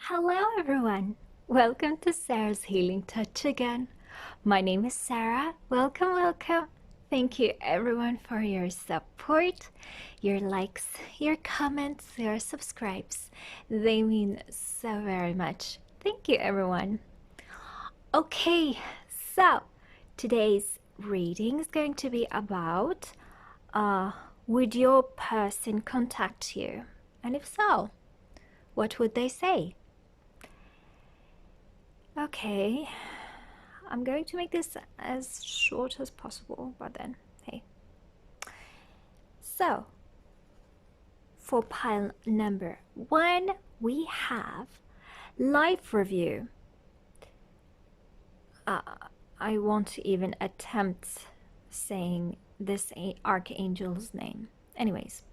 Hello everyone! Welcome to Sarah's Healing Touch again. My name is Sarah. Welcome, welcome. Thank you everyone for your support, your likes, your comments, your subscribes. They mean so very much. Thank you everyone. Okay, so today's reading is going to be about would your person contact you? And if so, what would they say? Okay, I'm going to make this as short as possible, but then, hey. So, for pile number 1, we have life review. I won't even attempt saying this Archangel's name. Anyways,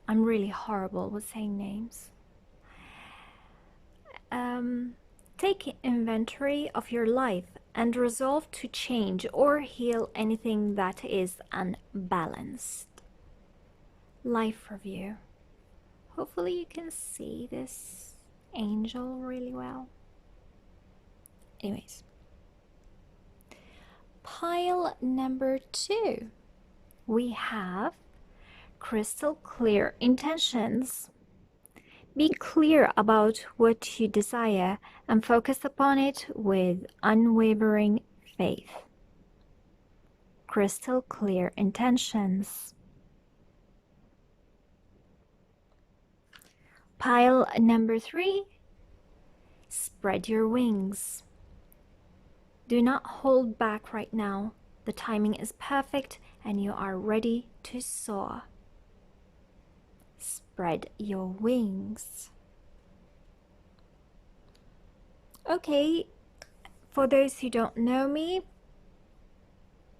I'm really horrible with saying names. Take inventory of your life and resolve to change or heal anything that is unbalanced. Life review. Hopefully you can see this angel really well. Anyways. Pile number 2. We have crystal clear intentions. Be clear about what you desire and focus upon it with unwavering faith. Crystal clear intentions. Pile number 3. Spread your wings. Do not hold back right now. The timing is perfect and you are ready to soar. Spread your wings. Okay, for those who don't know me,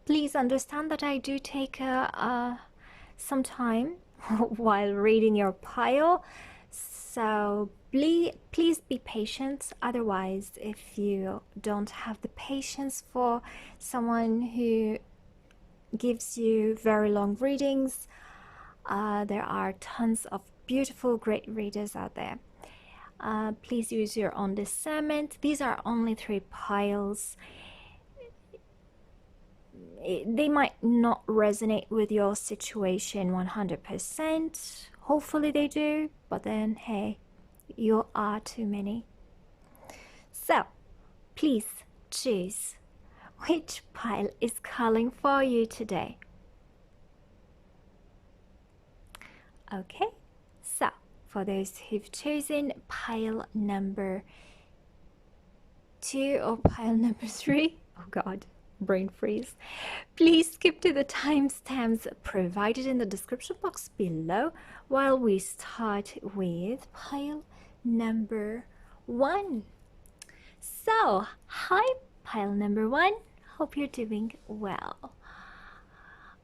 please understand that I do take some time while reading your pile, so please be patient. Otherwise, if you don't have the patience for someone who gives you very long readings, there are tons of beautiful, great readers out there. Please use your own discernment. These are only 3 piles. They might not resonate with your situation 100%. Hopefully they do, but then, hey, you are too many. So, please choose which pile is calling for you today. Okay, so for those who've chosen pile number 2 or pile number 3, oh god, brain freeze, please skip to the timestamps provided in the description box below while we start with pile number 1. So, hi pile number 1, hope you're doing well.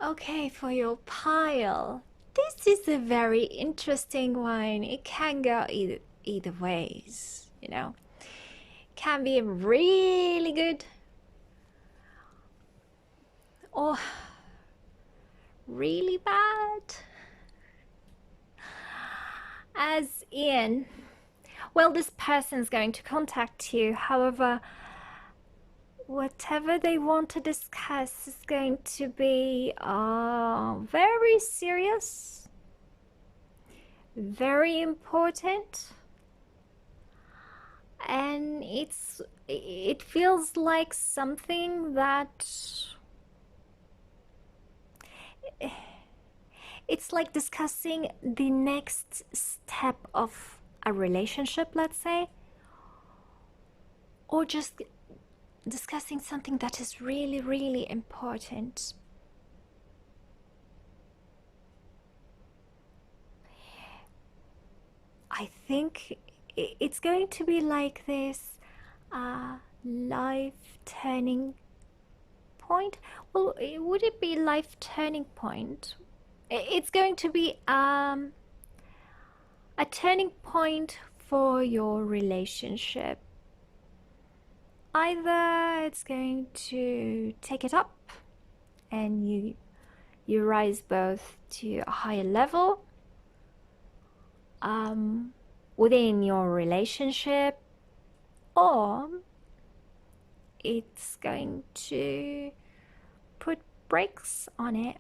Okay, for your pile, this is a very interesting one. It can go either ways, you know. Can be really good or really bad. As in, well, this person's going to contact you. However, whatever they want to discuss is going to be very serious, very important, and it feels like something that it's like discussing the next step of a relationship, let's say, or just discussing something that is really, really important. I think it's going to be like this life turning point. Well, would it be life turning point? It's going to be a turning point for your relationship. Either it's going to take it up and you rise both to a higher level, within your relationship, or it's going to put brakes on it.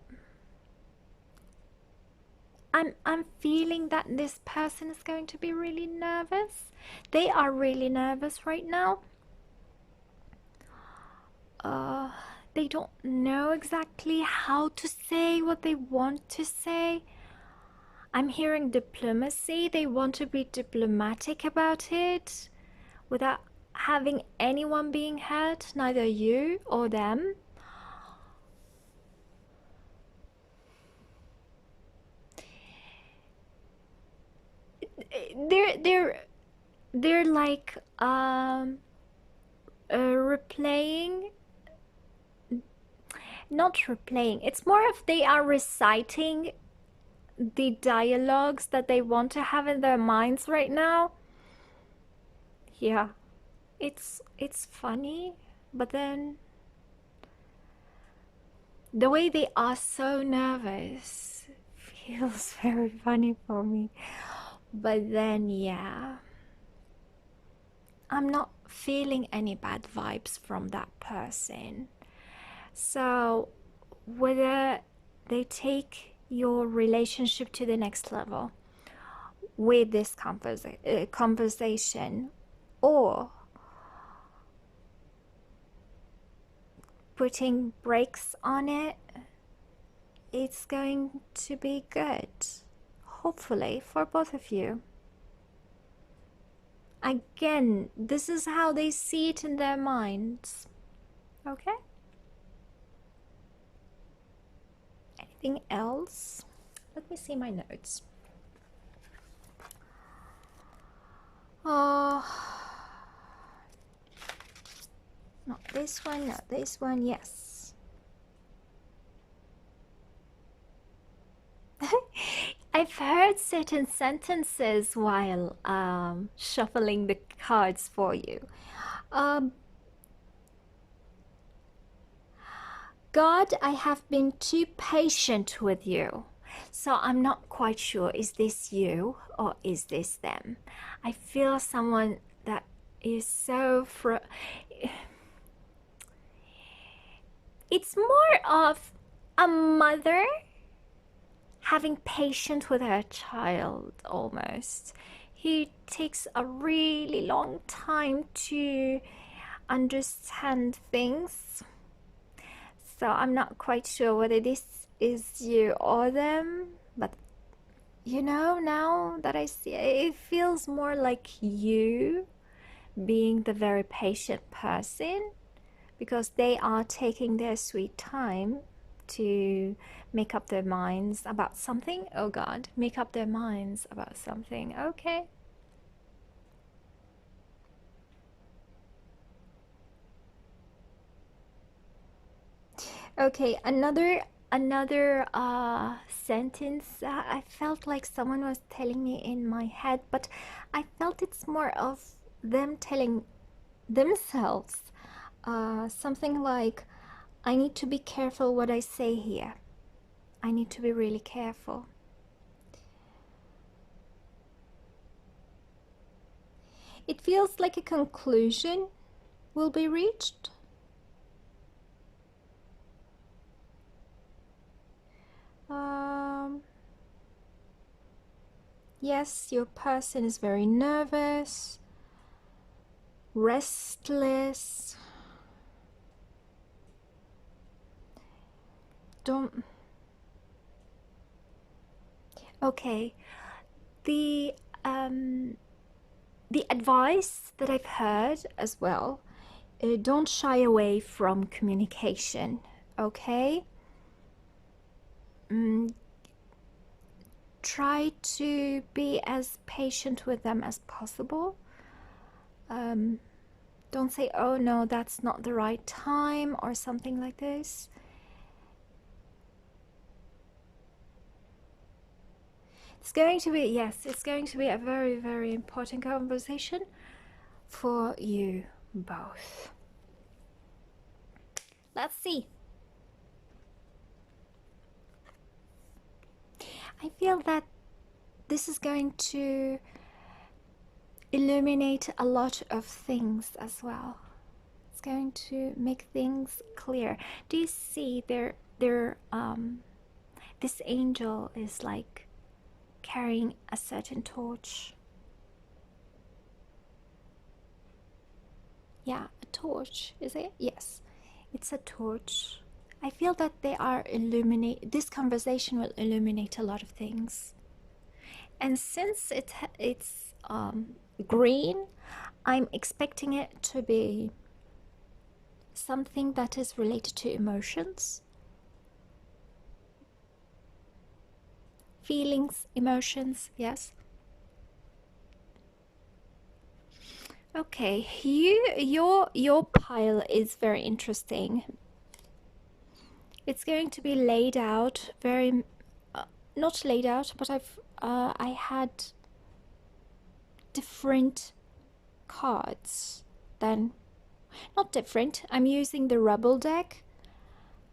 I'm feeling that this person is going to be really nervous. They are really nervous right now. They don't know exactly how to say what they want to say. I'm hearing diplomacy. They want to be diplomatic about it without having anyone being hurt, neither you or them. They're like replaying, not replaying, it's more of they are reciting the dialogues that they want to have in their minds right now. Yeah, it's funny, but then the way they are so nervous feels very funny for me. But then, yeah, I'm not feeling any bad vibes from that person. So whether they take your relationship to the next level with this conversation, or putting brakes on it, it's going to be good, hopefully, for both of you. Again, this is how they see it in their minds. Okay? Anything else? Let me see my notes. Oh, not this one, not this one, yes. I've heard certain sentences while shuffling the cards for you. God, I have been too patient with you. So I'm not quite sure, is this you or is this them? I feel someone that is so it's more of a mother having patience with her child, almost. He takes a really long time to understand things. So I'm not quite sure whether this is you or them, but you know, now that I see it, it feels more like you being the very patient person, because they are taking their sweet time to make up their minds about something. Oh God, make up their minds about something. Okay. Okay, another sentence. I felt like someone was telling me in my head, but I felt it's more of them telling themselves something like, I need to be careful what I say here. I need to be really careful. It feels like a conclusion will be reached. Yes, your person is very nervous, restless. Okay, the advice that I've heard as well, don't shy away from communication, okay? Try to be as patient with them as possible. Don't say, oh no, that's not the right time, or something like this. It's going to be, yes, it's going to be a very, very important conversation for you both. Let's see. I feel that this is going to illuminate a lot of things as well. It's going to make things clear. Do you see this angel is like carrying a certain torch? Yeah, a torch, is it? Yes, it's a torch. I feel that they are this conversation will illuminate a lot of things. And since it's green, I'm expecting it to be something that is related to emotions, feelings, emotions. Yes. Okay, your pile is very interesting. It's going to be laid out very not laid out, but I had different cards then. Not different. I'm using the Rebel deck,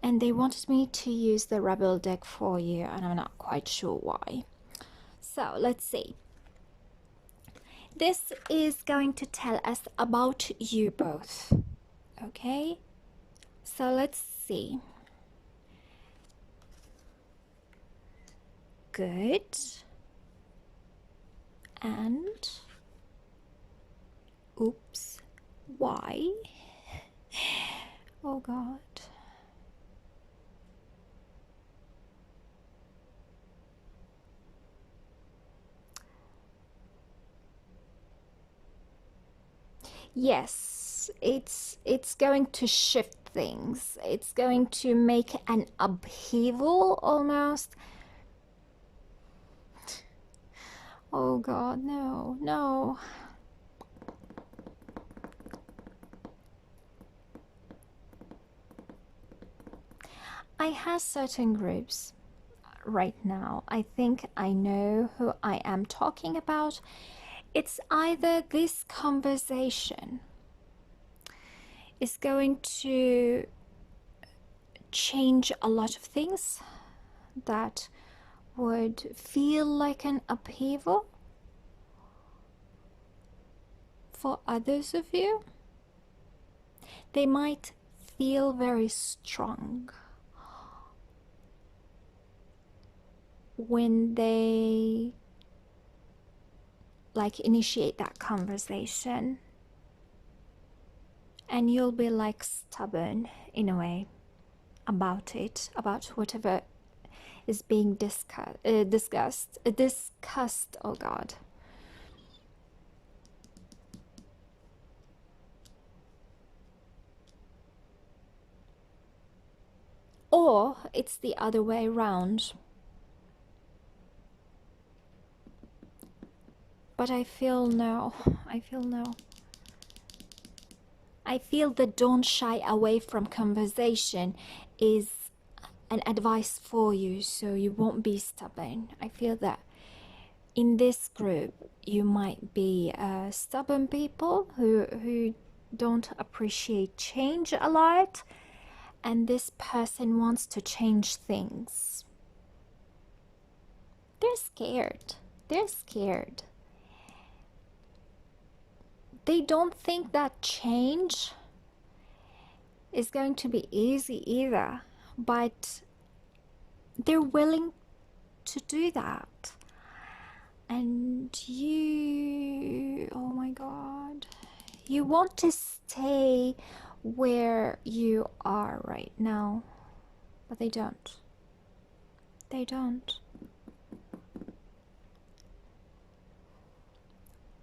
and they wanted me to use the Rebel deck for you, and I'm not quite sure why. So let's see. This is going to tell us about you both. Okay? So let's see. Good. And oops. Why? Oh God. Yes, it's going to shift things. It's going to make an upheaval almost. Oh God, no, no. I have certain groups right now. I think I know who I am talking about. It's either this conversation is going to change a lot of things that would feel like an upheaval for others of you. They might feel very strong when they like initiate that conversation, and you'll be like stubborn in a way about it, about whatever is being discussed. Oh God. Or it's the other way around. But I feel no. I feel the don't shy away from conversation is an advice for you, so you won't be stubborn. I feel that in this group you might be stubborn people who don't appreciate change a lot, and this person wants to change things. They're scared. They don't think that change is going to be easy either, but they're willing to do that. And you, oh my God, you want to stay where you are right now, but they don't.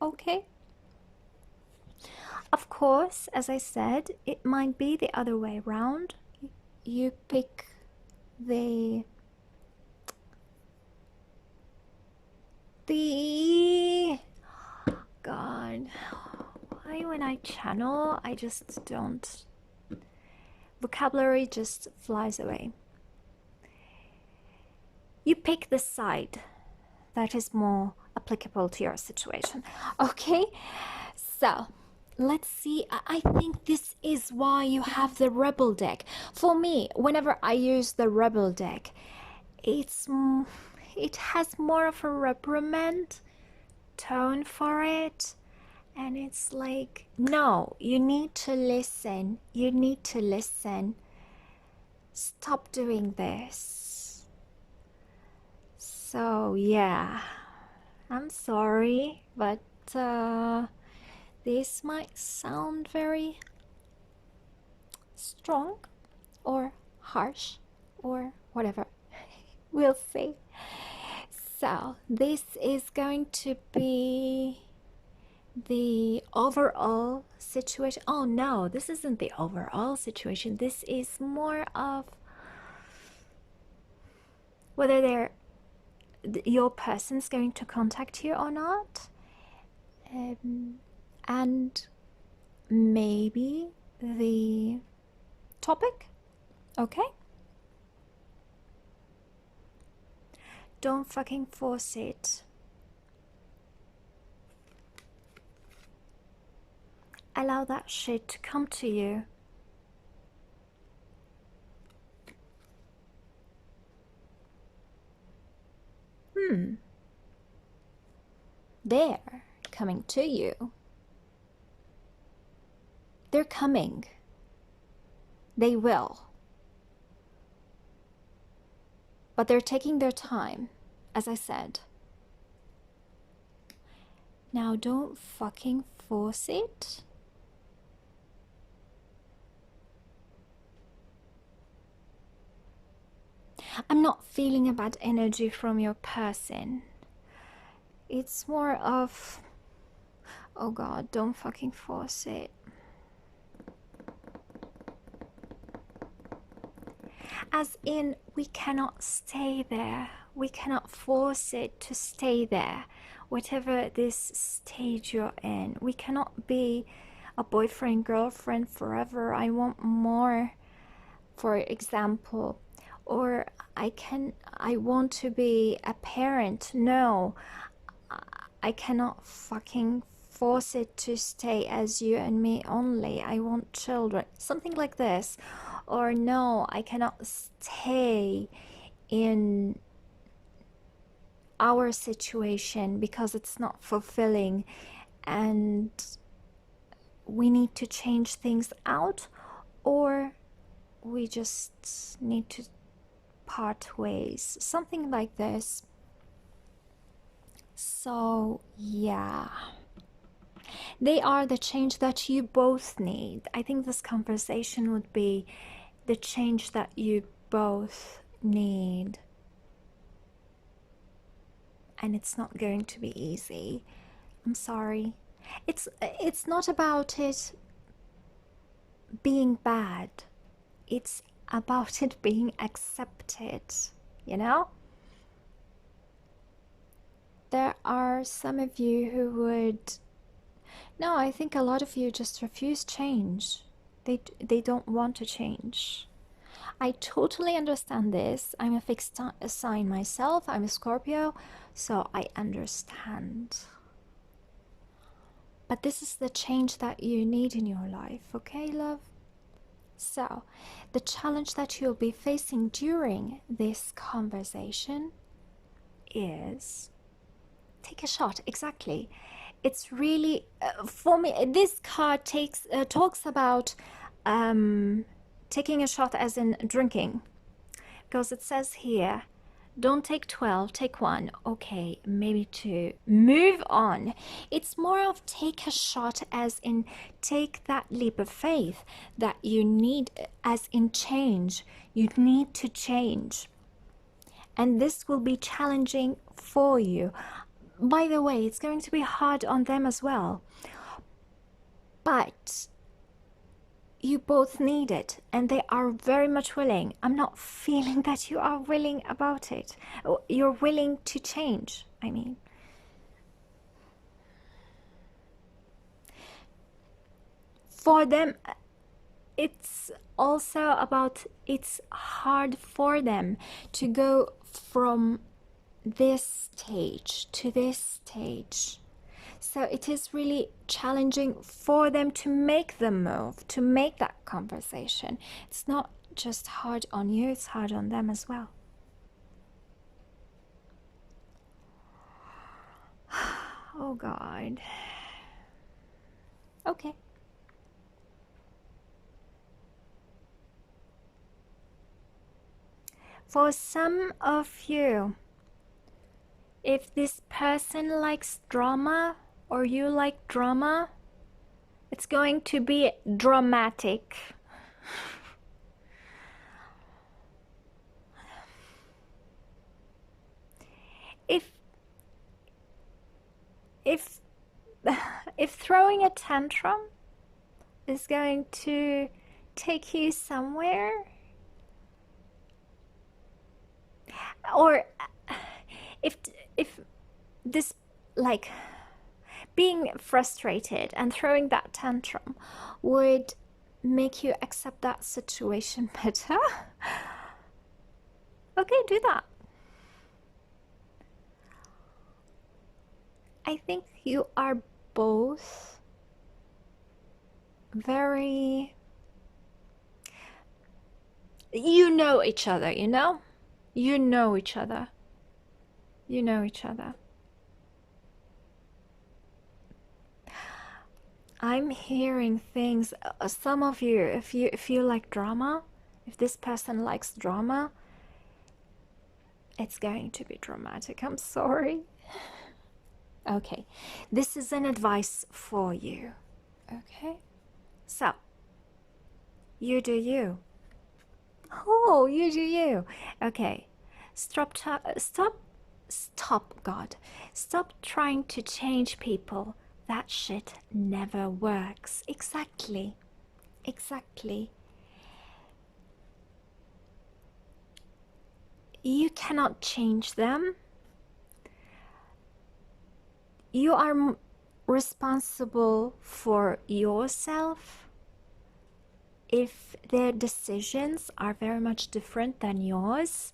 Okay. Of course, as I said, it might be the other way around. You pick the God, why when I channel, I just don't. Vocabulary just flies away. You pick the side that is more applicable to your situation. Okay, so let's see. I think this is why you have the Rebel deck. For me, whenever I use the Rebel deck, it has more of a reprimand tone for it, And it's like, no, you need to listen. You need to listen. Stop doing this. So, yeah, I'm sorry, but this might sound very strong or harsh or whatever. We'll see. So, this is going to be the overall situation. Oh no, this isn't the overall situation. This is more of whether your person's going to contact you or not, and maybe the topic. Okay, don't fucking force it. Allow that shit to come to you. They're coming to you. They're coming. They will. But they're taking their time, as I said. Now don't fucking force it. I'm not feeling a bad energy from your person. It's more of, oh God, don't fucking force it. As in, we cannot stay there. We cannot force it to stay there. Whatever this stage you're in, we cannot be a boyfriend, girlfriend forever. I want more, for example. Or I want to be a parent. No, I cannot fucking force it to stay as you and me only. I want children. Something like this. Or no, I cannot stay in our situation because it's not fulfilling and we need to change things out, or we just need to part ways. Something like this. So, yeah. They are the change that you both need. I think this conversation would be the change that you both need. And it's not going to be easy. I'm sorry. It's not about it being bad. It's about it being accepted, you know? There are some of you who would... No, I think a lot of you just refuse change. They don't want to change. I totally understand this. I'm a fixed sign myself. I'm a Scorpio, so I understand. But this is the change that you need in your life, okay, love? So, the challenge that you'll be facing during this conversation is take a shot. Exactly. It's really, for me, this card talks about taking a shot as in drinking, because it says here, don't take 12, take 1, okay, maybe 2, move on. It's more of take a shot as in take that leap of faith that you need, as in change. You need to change, and this will be challenging for you. By the way, it's going to be hard on them as well, but you both need it, and they are very much willing. I'm not feeling that you are willing about it. You're willing to change, I mean. For them, it's also about, it's hard for them to go from this stage to this stage. So it is really challenging for them to make the move, to make that conversation. It's not just hard on you, it's hard on them as well. Oh God. Okay. For some of you, if this person likes drama or you like drama, it's going to be dramatic. If if if throwing a tantrum is going to take you somewhere, or if this, like, being frustrated and throwing that tantrum would make you accept that situation better, okay, do that. I think you are both very, you know each other, you know? You know each other. You know each other. I'm hearing things, some of you, if you like drama, if this person likes drama, it's going to be dramatic. I'm sorry. Okay, this is an advice for you. Okay, so you do you. Oh, you do you. Okay, stop, God. Stop trying to change people. That shit never works. Exactly. You cannot change them. You are responsible for yourself. If their decisions are very much different than yours,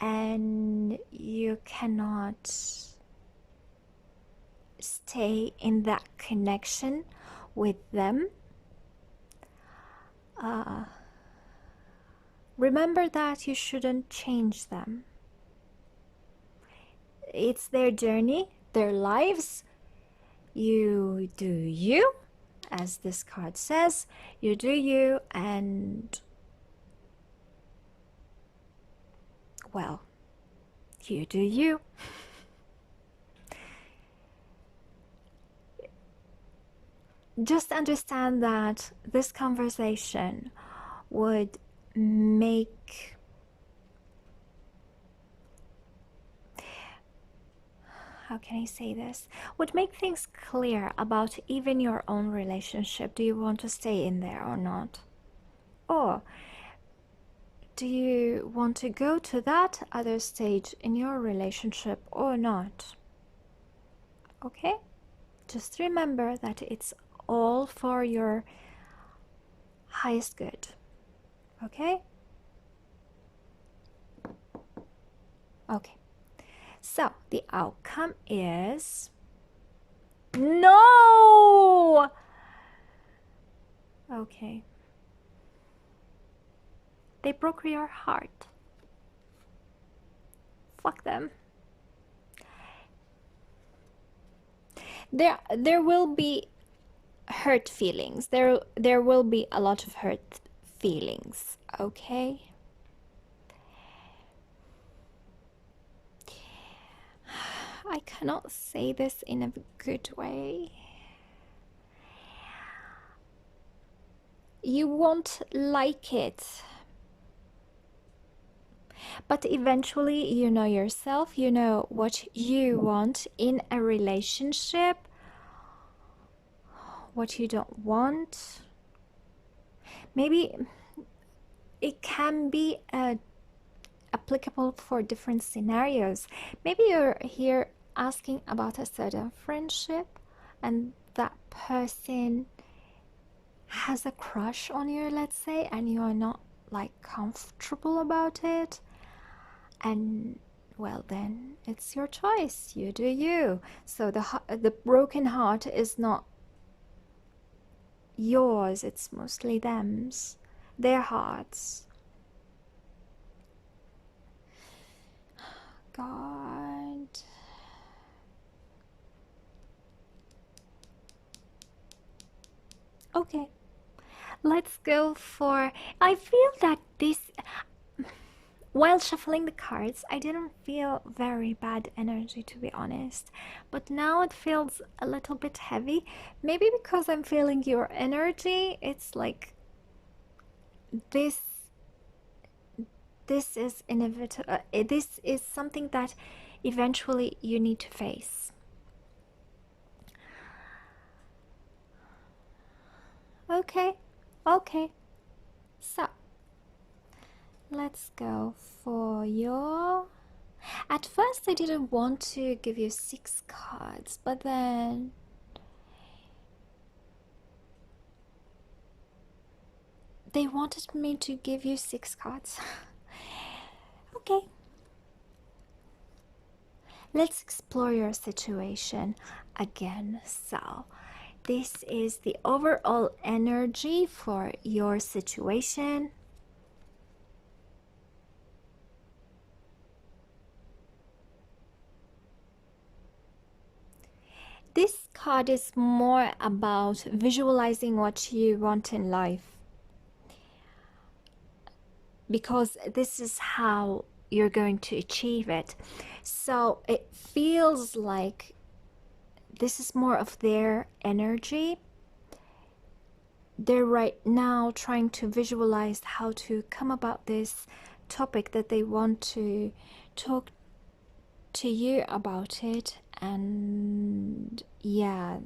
and you cannot stay in that connection with them, remember that you shouldn't change them. It's their journey, their lives. You do you, as this card says. You do you, and well, you do you. Just understand that this conversation would make, how can I say this, would make things clear about even your own relationship. Do you want to stay in there or not? Or do you want to go to that other stage in your relationship or not? Okay? Just remember that it's all for your highest good. Okay? Okay. So the outcome is no! Okay. They broke your heart. Fuck them. There will be hurt feelings. There will be a lot of hurt feelings, okay? I cannot say this in a good way. You won't like it. But eventually, you know yourself, you know what you want in a relationship, what you don't want. Maybe it can be applicable for different scenarios. Maybe you're here asking about a certain friendship and that person has a crush on you, let's say, and you are not like comfortable about it. And well, then it's your choice. You do you. So the broken heart is not yours, it's mostly them's, their hearts. God. Okay, let's go for... I feel that this... While shuffling the cards, I didn't feel very bad energy, to be honest. But now it feels a little bit heavy. Maybe because I'm feeling your energy. It's like this is inevitable. This is something that eventually you need to face. Okay, okay. So let's go for your... At first I didn't want to give you 6 cards, but then they wanted me to give you 6 cards. Okay. Let's explore your situation again. So, this is the overall energy for your situation. This card is more about visualizing what you want in life, because this is how you're going to achieve it. So it feels like this is more of their energy. They're right now trying to visualize how to come about this topic that they want to talk to you about it. And yeah,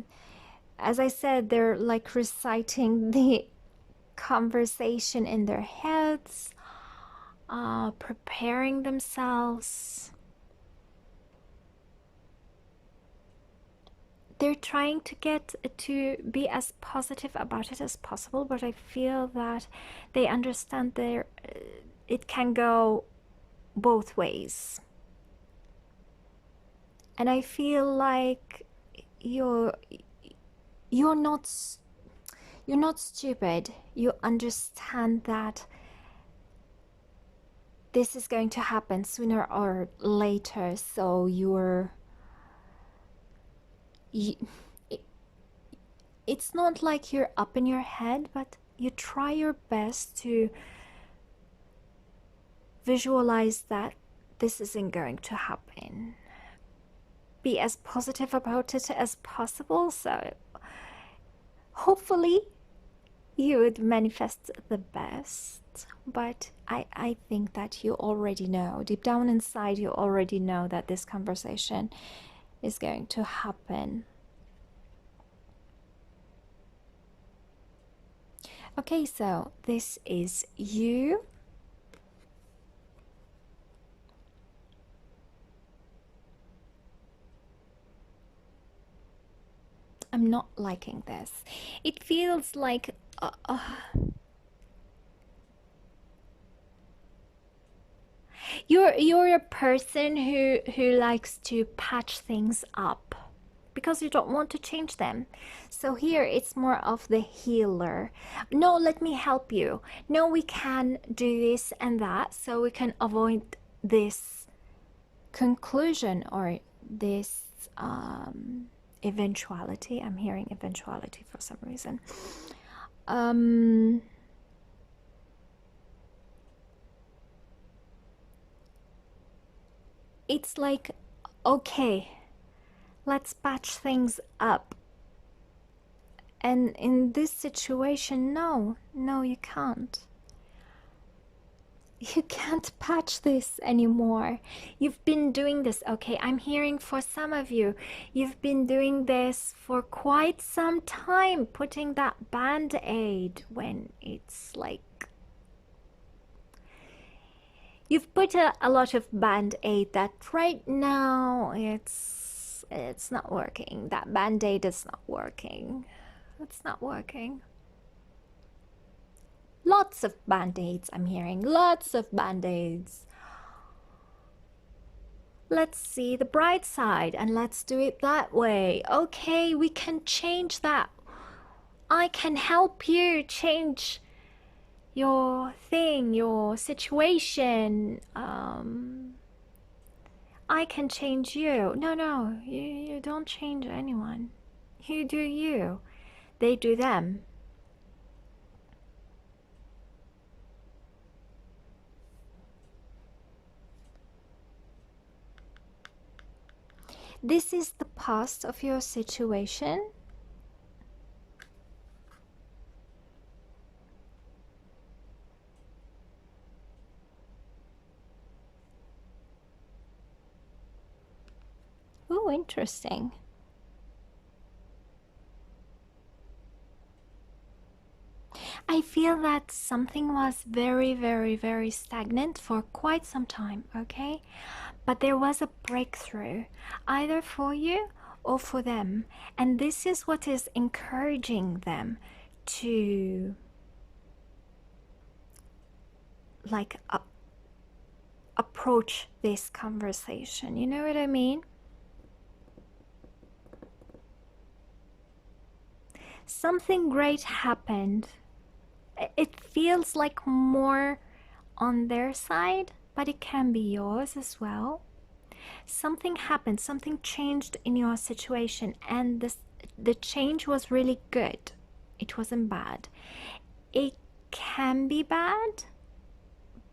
as I said, they're like reciting the conversation in their heads, preparing themselves. They're trying to get to be as positive about it as possible, but I feel that they understand it can go both ways. And I feel like you're not stupid. You understand that this is going to happen sooner or later, so it's not like you're up in your head, but you try your best to visualize that this isn't going to happen. Be as positive about it as possible, so hopefully you would manifest the best. But I think that you already know, deep down inside, you already know that this conversation is going to happen. Okay, so this is you. I'm not liking this. It feels like you're a person who likes to patch things up because you don't want to change them. So here it's more of the healer. No, let me help you. No, we can do this and that so we can avoid this conclusion or this eventuality. I'm hearing eventuality for some reason. It's like, okay, let's patch things up. And in this situation, no, you can't. You can't patch this anymore. You've been doing this, okay, I'm hearing for some of you, you've been doing this for quite some time, putting that band-aid when it's like... You've put a lot of band-aid that right now it's not working. That band-aid is not working. It's not working. Lots of band-aids, I'm hearing. Lots of band-aids. Let's see the bright side and let's do it that way. Okay, we can change that. I can help you change your thing, your situation. I can change you. No, you don't change anyone. You do you. They do them. This is the past of your situation. Oh, interesting. I feel that something was very, very, very stagnant for quite some time, okay? But there was a breakthrough, either for you or for them. And this is what is encouraging them to, like, approach this conversation. You know what I mean? Something great happened. It feels like more on their side, but it can be yours as well. Something happened, something changed in your situation, and the change was really good. It wasn't bad. It can be bad,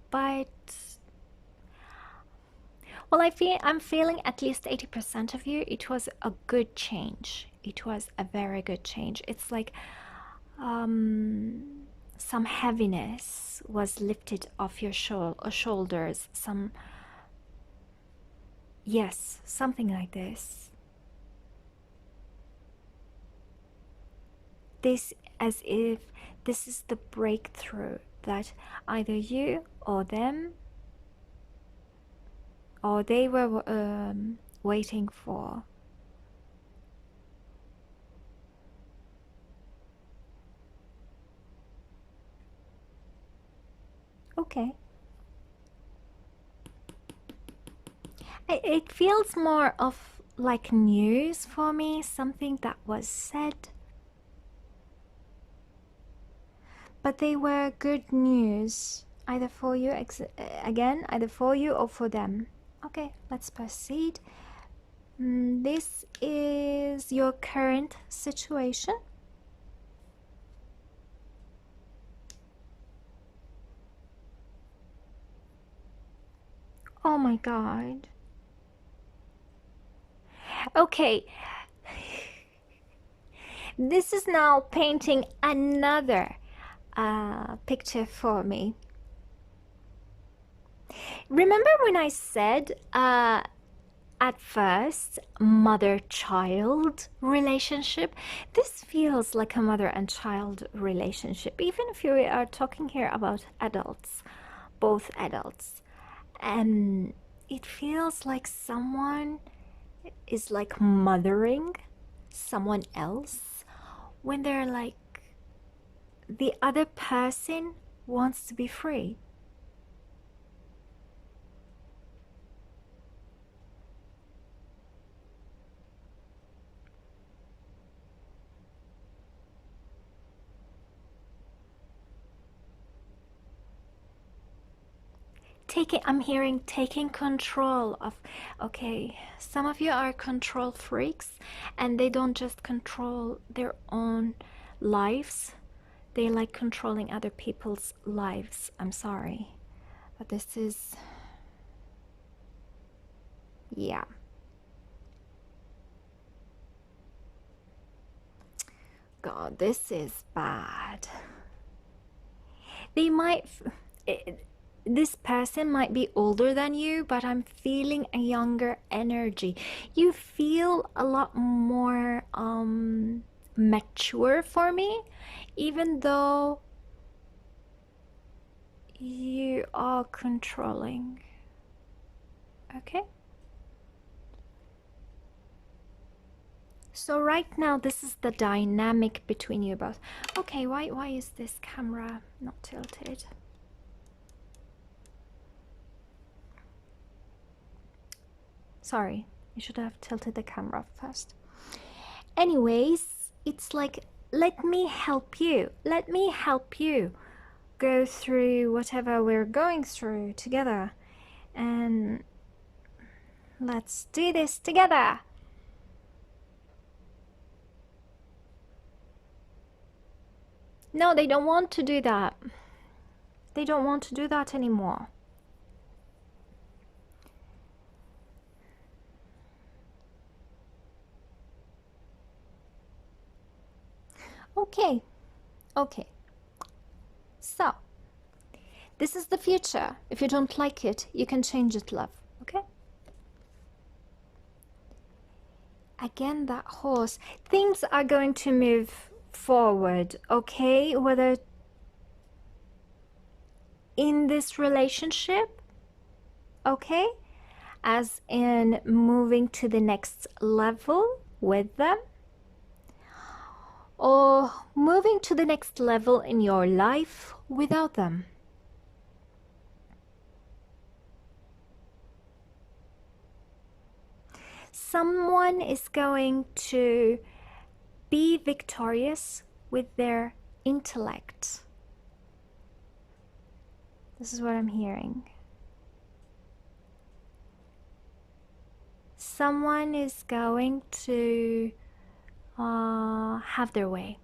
but well, I'm feeling at least 80% of you, it was a good change. It was a very good change. It's like some heaviness was lifted off your shoulders. Yes, something like this. This, as if this is the breakthrough that either you or them or they were waiting for. Okay. It feels more of like news for me, something that was said. But they were good news, either for you, again, either for you or for them. Okay, let's proceed. This is your current situation. Oh my God. Okay. This is now painting another picture for me. Remember when I said at first mother-child relationship? This feels like a mother and child relationship, even if you are talking here about adults, both adults. And it feels like someone is like mothering someone else when they're like, the other person wants to be free. I'm hearing taking control of, okay, some of you are control freaks and they don't just control their own lives, they like controlling other people's lives. I'm sorry, but this is, yeah. God, this is bad. They might, this person might be older than you, but I'm feeling a younger energy. You feel a lot more mature for me, even though you are controlling. Okay? So right now, this is the dynamic between you both. Okay, why is this camera not tilted? Sorry, I should have tilted the camera first. Anyways, it's like, let me help you. Let me help you go through whatever we're going through together. And let's do this together. No, they don't want to do that. They don't want to do that anymore. Okay, okay. So, this is the future. If you don't like it, you can change it, love. Okay? Again, that horse. Things are going to move forward, okay? Whether in this relationship, okay? As in moving to the next level with them, or moving to the next level in your life without them. Someone is going to be victorious with their intellect. This is what I'm hearing. Someone is going to have their way.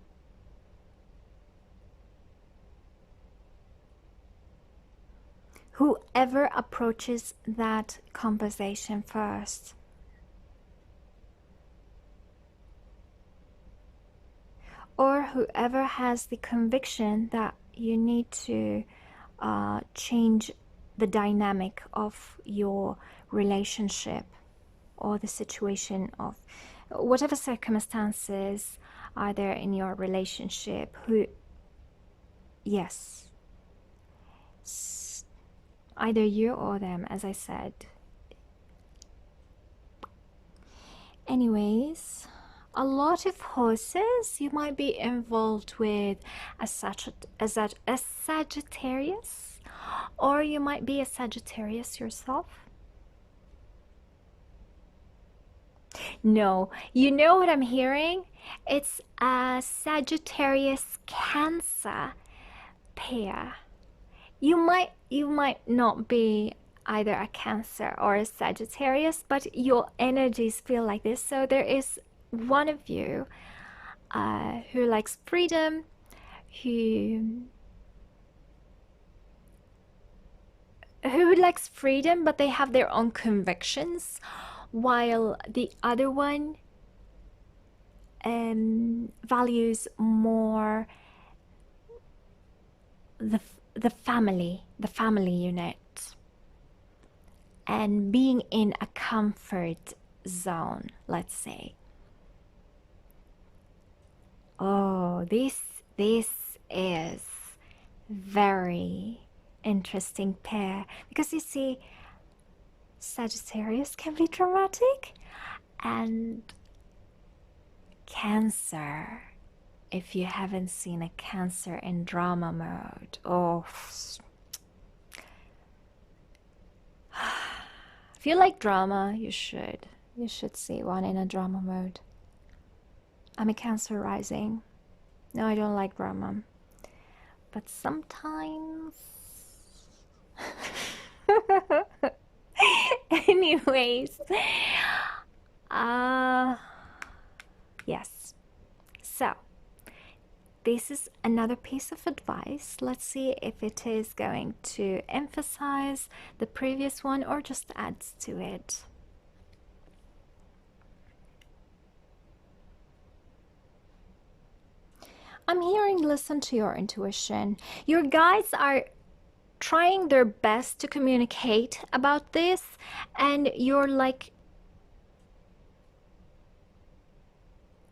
Whoever approaches that conversation first. Or whoever has the conviction that you need to change the dynamic of your relationship or the situation of whatever circumstances are there in your relationship. Yes, either you or them, as I said. Anyways, a lot of horses. You might be involved with a Sagittarius, or you might be a Sagittarius yourself. No, you know what I'm hearing? It's a Sagittarius Cancer pair. You might not be either a Cancer or a Sagittarius, but your energies feel like this. So there is one of you who likes freedom, who likes freedom, but they have their own convictions, while the other one values more the family unit and being in a comfort zone, let's say. Oh, this is very interesting pair, because you see, Sagittarius can be dramatic, and Cancer, if you haven't seen a Cancer in drama mode, oh, if you like drama, you should see one in a drama mode. I'm a Cancer rising. No, I don't like drama, but sometimes anyways, yes, so this is another piece of advice. Let's see if it is going to emphasize the previous one or just adds to it. I'm hearing listen to your intuition. Your guides are trying their best to communicate about this, and you're like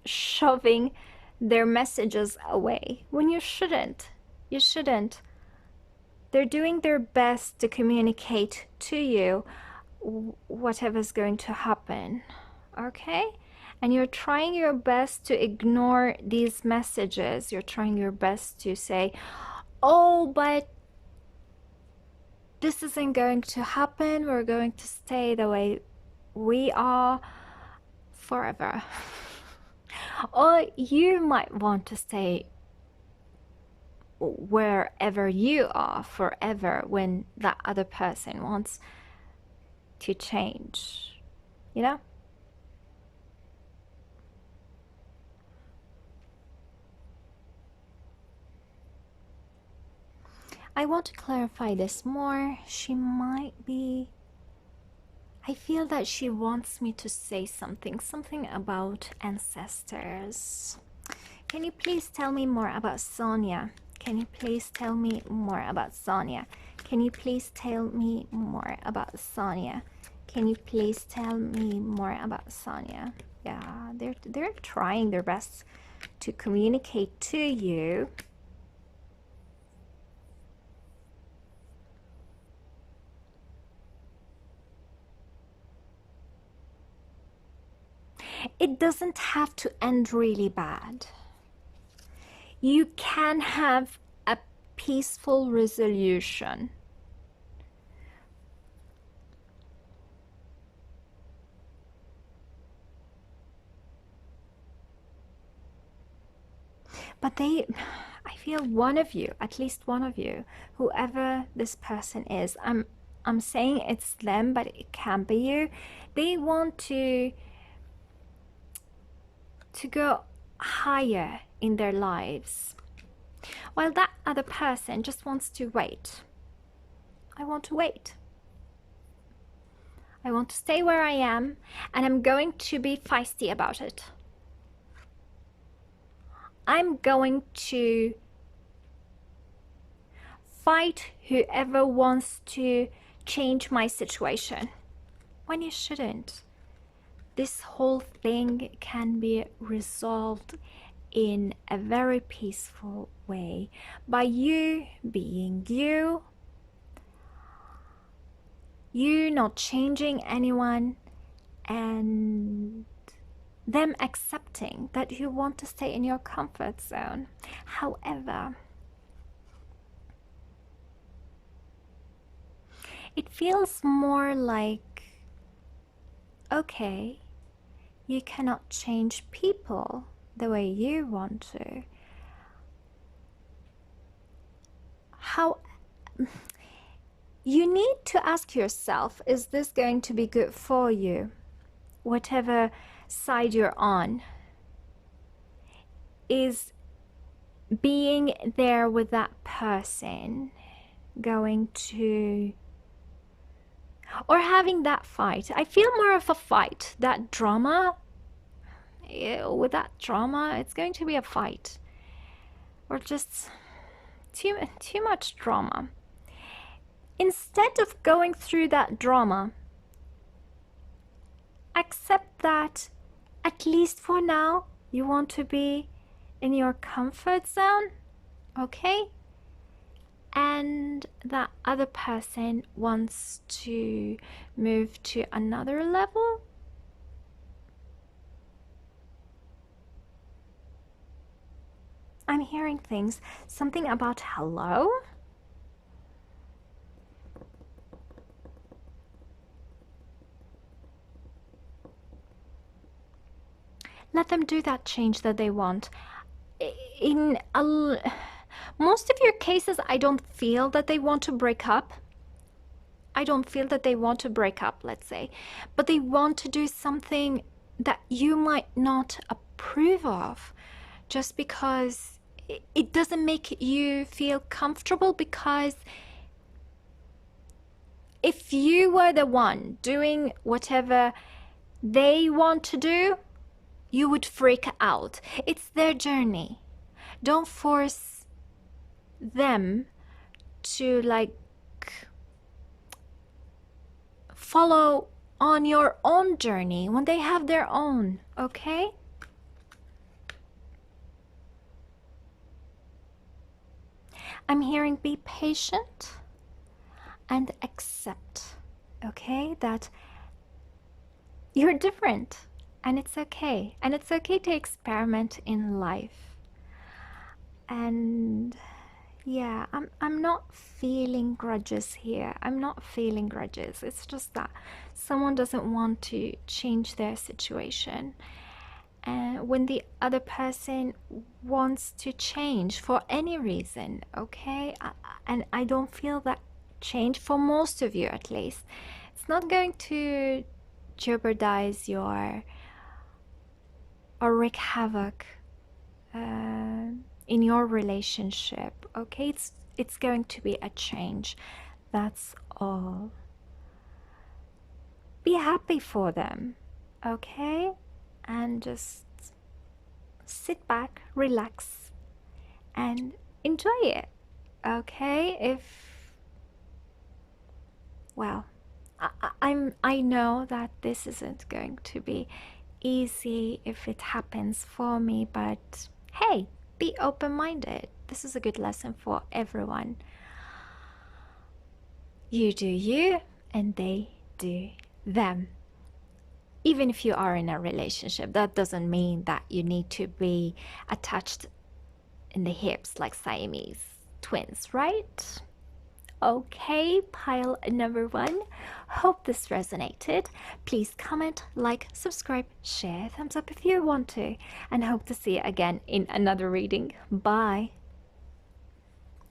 shoving their messages away when you shouldn't. You shouldn't. They're doing their best to communicate to you whatever's going to happen, okay? And you're trying your best to ignore these messages. You're trying your best to say, oh, but this isn't going to happen. We're going to stay the way we are forever. Or you might want to stay wherever you are forever when that other person wants to change, you know? I want to clarify this more. She might be... I feel that she wants me to say something about ancestors. Can you please tell me more about Sonia? Can you please tell me more about Sonia? Can you please tell me more about Sonia? Can you please tell me more about Sonia? Yeah, they're trying their best to communicate to you. It doesn't have to end really bad. You can have a peaceful resolution. But I feel one of you, at least one of you, whoever this person is, I'm saying it's them, but it can be you. They want to go higher in their lives, while that other person just wants to wait. I want to wait. I want to stay where I am, and I'm going to be feisty about it. I'm going to fight whoever wants to change my situation, when you shouldn't. This whole thing can be resolved in a very peaceful way by you being you, you not changing anyone, and them accepting that you want to stay in your comfort zone. However, it feels more like, okay, you cannot change people the way you want to. How you need to ask yourself, is this going to be good for you? Whatever side you're on, is being there with that person going to, or having that fight. I feel more of a fight, that drama. With that drama, it's going to be a fight, or just too much drama. Instead of going through that drama, accept that at least for now you want to be in your comfort zone, okay? And that other person wants to move to another level. I'm hearing things, something about hello. Let them do that change that they want. Most of your cases, I don't feel that they want to break up. I don't feel that they want to break up, let's say. But they want to do something that you might not approve of, just because it doesn't make you feel comfortable. Because if you were the one doing whatever they want to do, you would freak out. It's their journey. Don't force them to like follow on your own journey when they have their own, okay? I'm hearing be patient and accept, okay, that you're different. And it's okay. And it's okay to experiment in life. And yeah, I'm not feeling grudges here. I'm not feeling grudges. It's just that someone doesn't want to change their situation. And when the other person wants to change for any reason, okay? And I don't feel that change, for most of you at least, it's not going to jeopardize your or wreak havoc in your relationship, okay? It's going to be a change, that's all. Be happy for them, okay? And just sit back, relax, and enjoy it. Okay? Well, I know that this isn't going to be easy if it happens for me, but hey, be open-minded. This is a good lesson for everyone. You do you, and they do them. Even if you are in a relationship, that doesn't mean that you need to be attached in the hips like Siamese twins, right? Okay, pile number 1. Hope this resonated. Please comment, like, subscribe, share, thumbs up if you want to, and hope to see you again in another reading. Bye.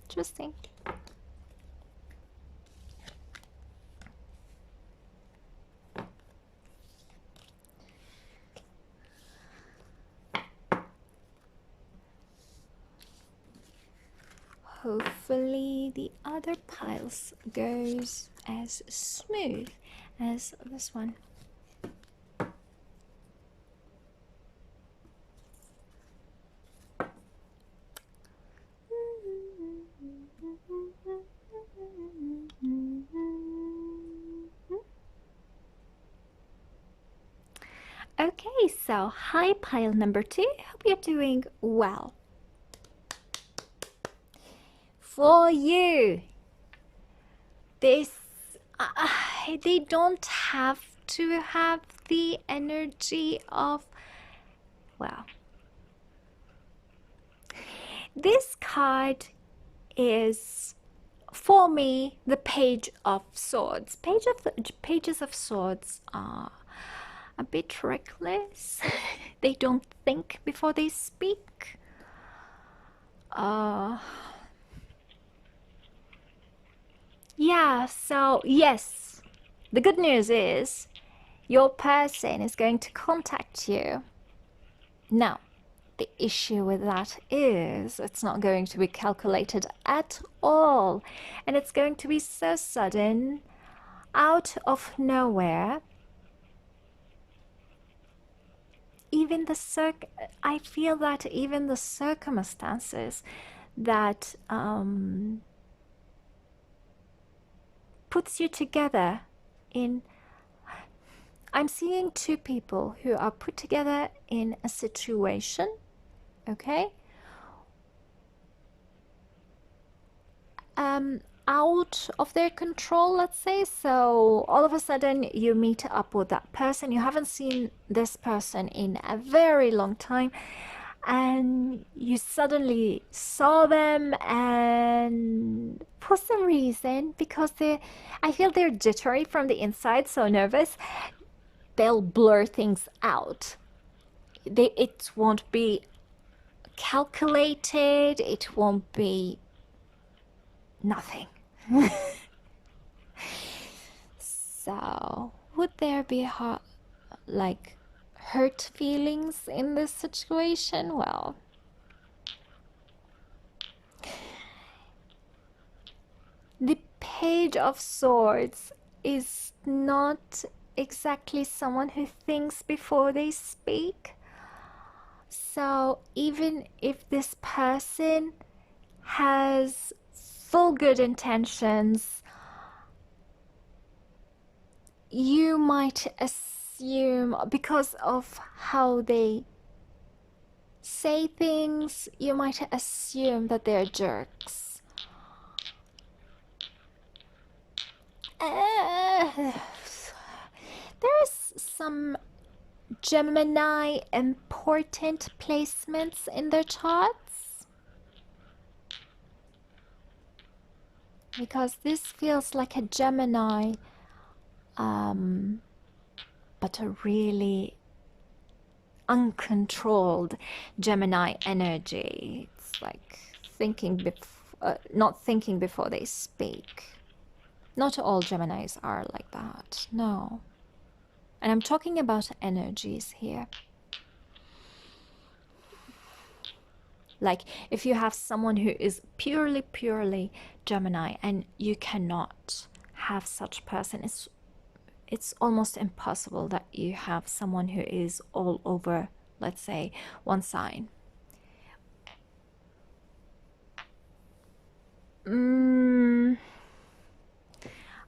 Interesting. Hopefully the other piles goes as smooth as this one. Okay, so hi pile number 2. Hope you're doing well. For you, this they don't have to have the energy of, well, this card is for me the Page of Swords. Pages of Swords are a bit reckless. They don't think before they speak. Yeah, so yes, the good news is your person is going to contact you. Now, the issue with that is it's not going to be calculated at all, and it's going to be so sudden, out of nowhere. I feel that even the circumstances that puts you together in, I'm seeing 2 people who are put together in a situation, okay, out of their control, let's say. So all of a sudden you meet up with that person. You haven't seen this person in a very long time, and you suddenly saw them, and for some reason, because I feel they're jittery from the inside, so nervous, they'll blur things out. It won't be calculated, it won't be nothing. So would there be hurt feelings in this situation? Well, the Page of Swords is not exactly someone who thinks before they speak. So even if this person has full good intentions, you might assume, because of how they say things, you might assume that they're jerks. There's some Gemini important placements in their charts, because this feels like a Gemini, but a really uncontrolled Gemini energy. It's like not thinking before they speak. Not all Geminis are like that, no. And I'm talking about energies here. Like if you have someone who is purely Gemini and you cannot have such person, it's almost impossible that you have someone who is all over let's say one sign.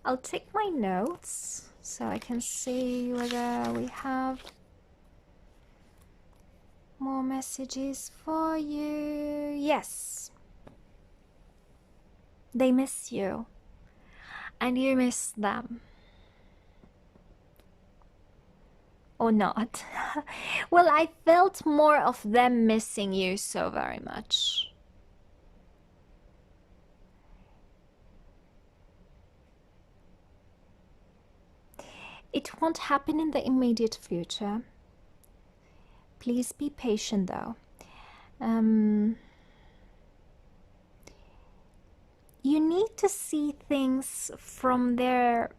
I'll take my notes so I can see whether we have more messages for you. Yes. They miss you. And you miss them. Or not. Well, I felt more of them missing you so very much. It won't happen in the immediate future. Please be patient though. You need to see things from their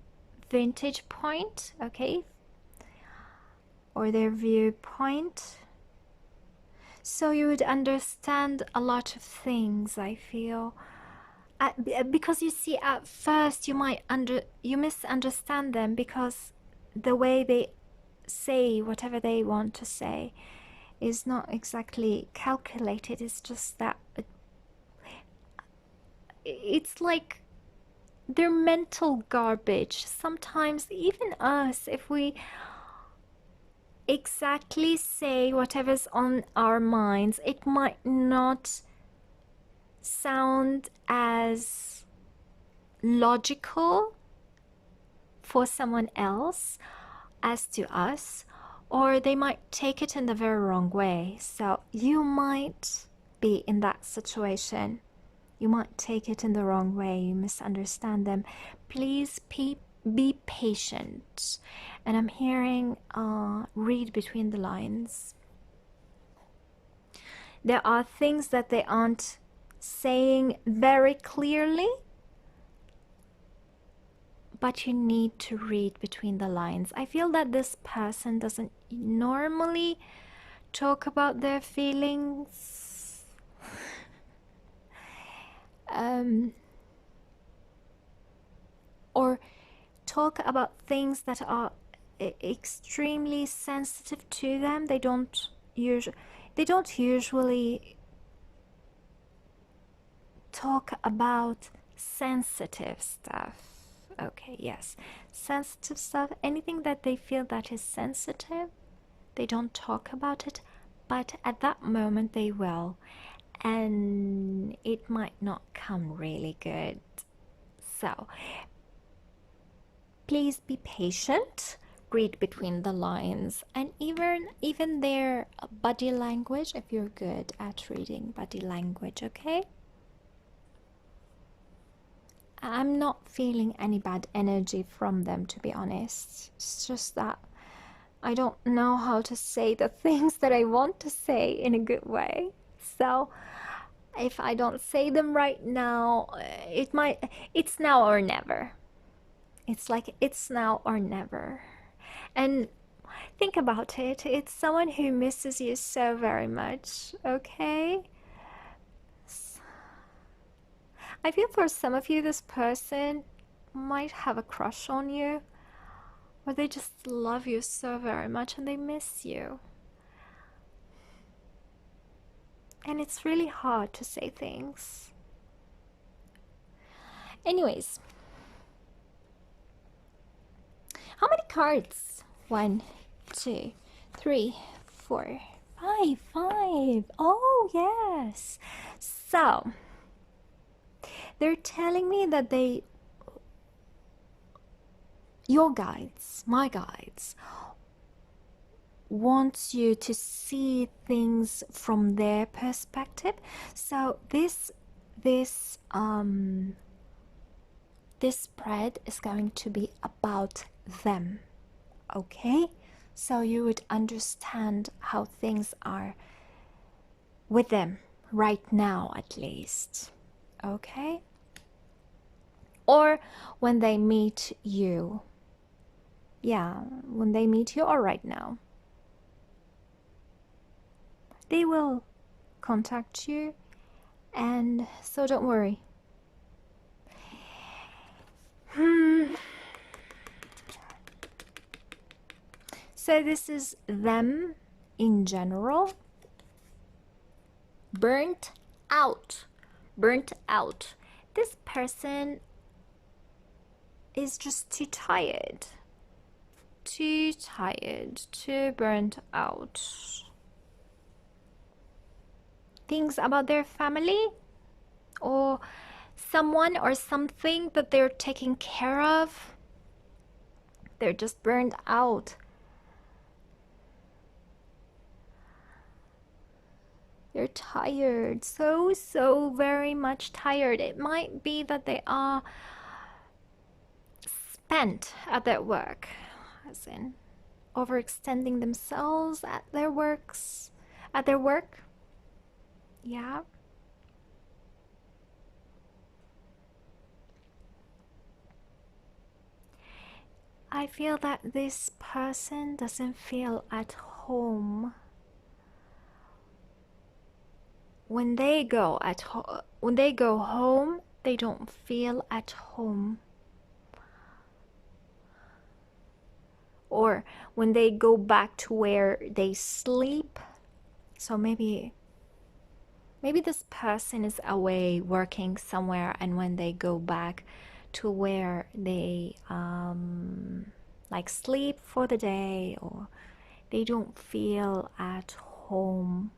vantage point, okay? Or their viewpoint. So you would understand a lot of things, I feel. Because you see, at first you misunderstand them because the way they say whatever they want to say is not exactly calculated. It's just that it's like they're mental garbage. Sometimes even us, if we exactly say whatever's on our minds, it might not sound as logical for someone else as to us, or they might take it in the very wrong way. So you might be in that situation. You might take it in the wrong way. You misunderstand them. Please be patient. And I'm hearing read between the lines. There are things that they aren't saying very clearly, but you need to read between the lines. I feel that this person doesn't normally talk about their feelings. Or talk about things that are extremely sensitive to them. They don't usually talk about sensitive stuff. Okay, yes, sensitive stuff, anything that they feel that is sensitive, they don't talk about it, but at that moment they will, and it might not come really good. So please be patient, read between the lines, and even their body language, if you're good at reading body language, okay? I'm not feeling any bad energy from them, to be honest. It's just that I don't know how to say the things that I want to say in a good way. So if I don't say them right now, it's now or never. It's like it's now or never. And think about it. It's someone who misses you so very much, okay? I feel for some of you, this person might have a crush on you, or they just love you so very much and they miss you. And it's really hard to say things. Anyways, how many cards? 1, 2, 3, 4, 5. 5. Oh, yes. So they're telling me that your guides, my guides, wants you to see things from their perspective. So this spread is going to be about them, okay? So you would understand how things are with them right now, at least, okay? Or when they meet you. Yeah, when they meet you, or right now. They will contact you, and so don't worry. So this is them in general. Burnt out. Burnt out. This person is just too tired. Too tired. Too burnt out. Things about their family or someone or something that they're taking care of. They're just burned out. They're tired, so very much tired. It might be that they are spent at their work, as in overextending themselves at their work. Yeah. I feel that this person doesn't feel at home. When they go home, they don't feel at home. Or when they go back to where they sleep. So maybe this person is away working somewhere, and when they go back to where they like sleep for the day, or they don't feel at home.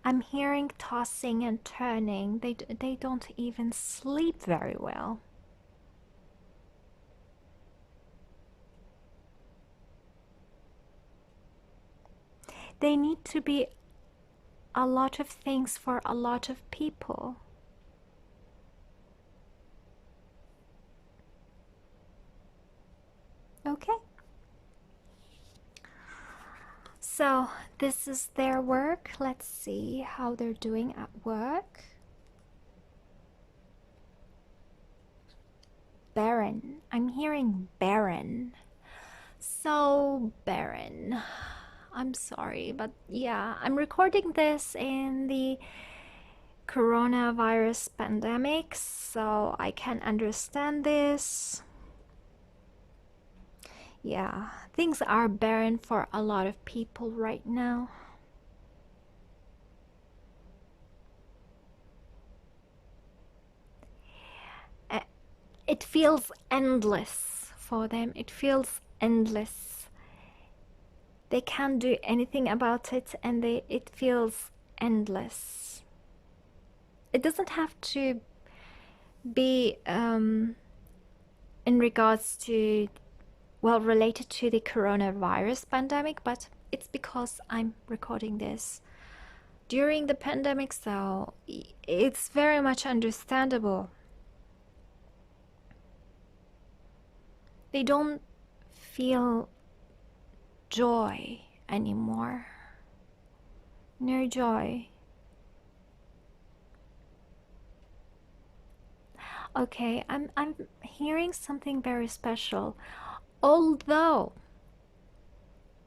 I'm hearing tossing and turning. They don't even sleep very well. They need to be a lot of things for a lot of people. Okay. So this is their work. Let's see how they're doing at work. Baron. I'm hearing Baron. So Baron. I'm sorry, but yeah, I'm recording this in the coronavirus pandemic, so I can understand this. Yeah, things are barren for a lot of people right now. It feels endless for them. It feels endless. They can't do anything about it, and it feels endless. It doesn't have to be in regards to, well, related to the coronavirus pandemic, but it's because I'm recording this during the pandemic, so it's very much understandable. They don't feel joy anymore. No joy. Okay, I'm hearing something very special. Although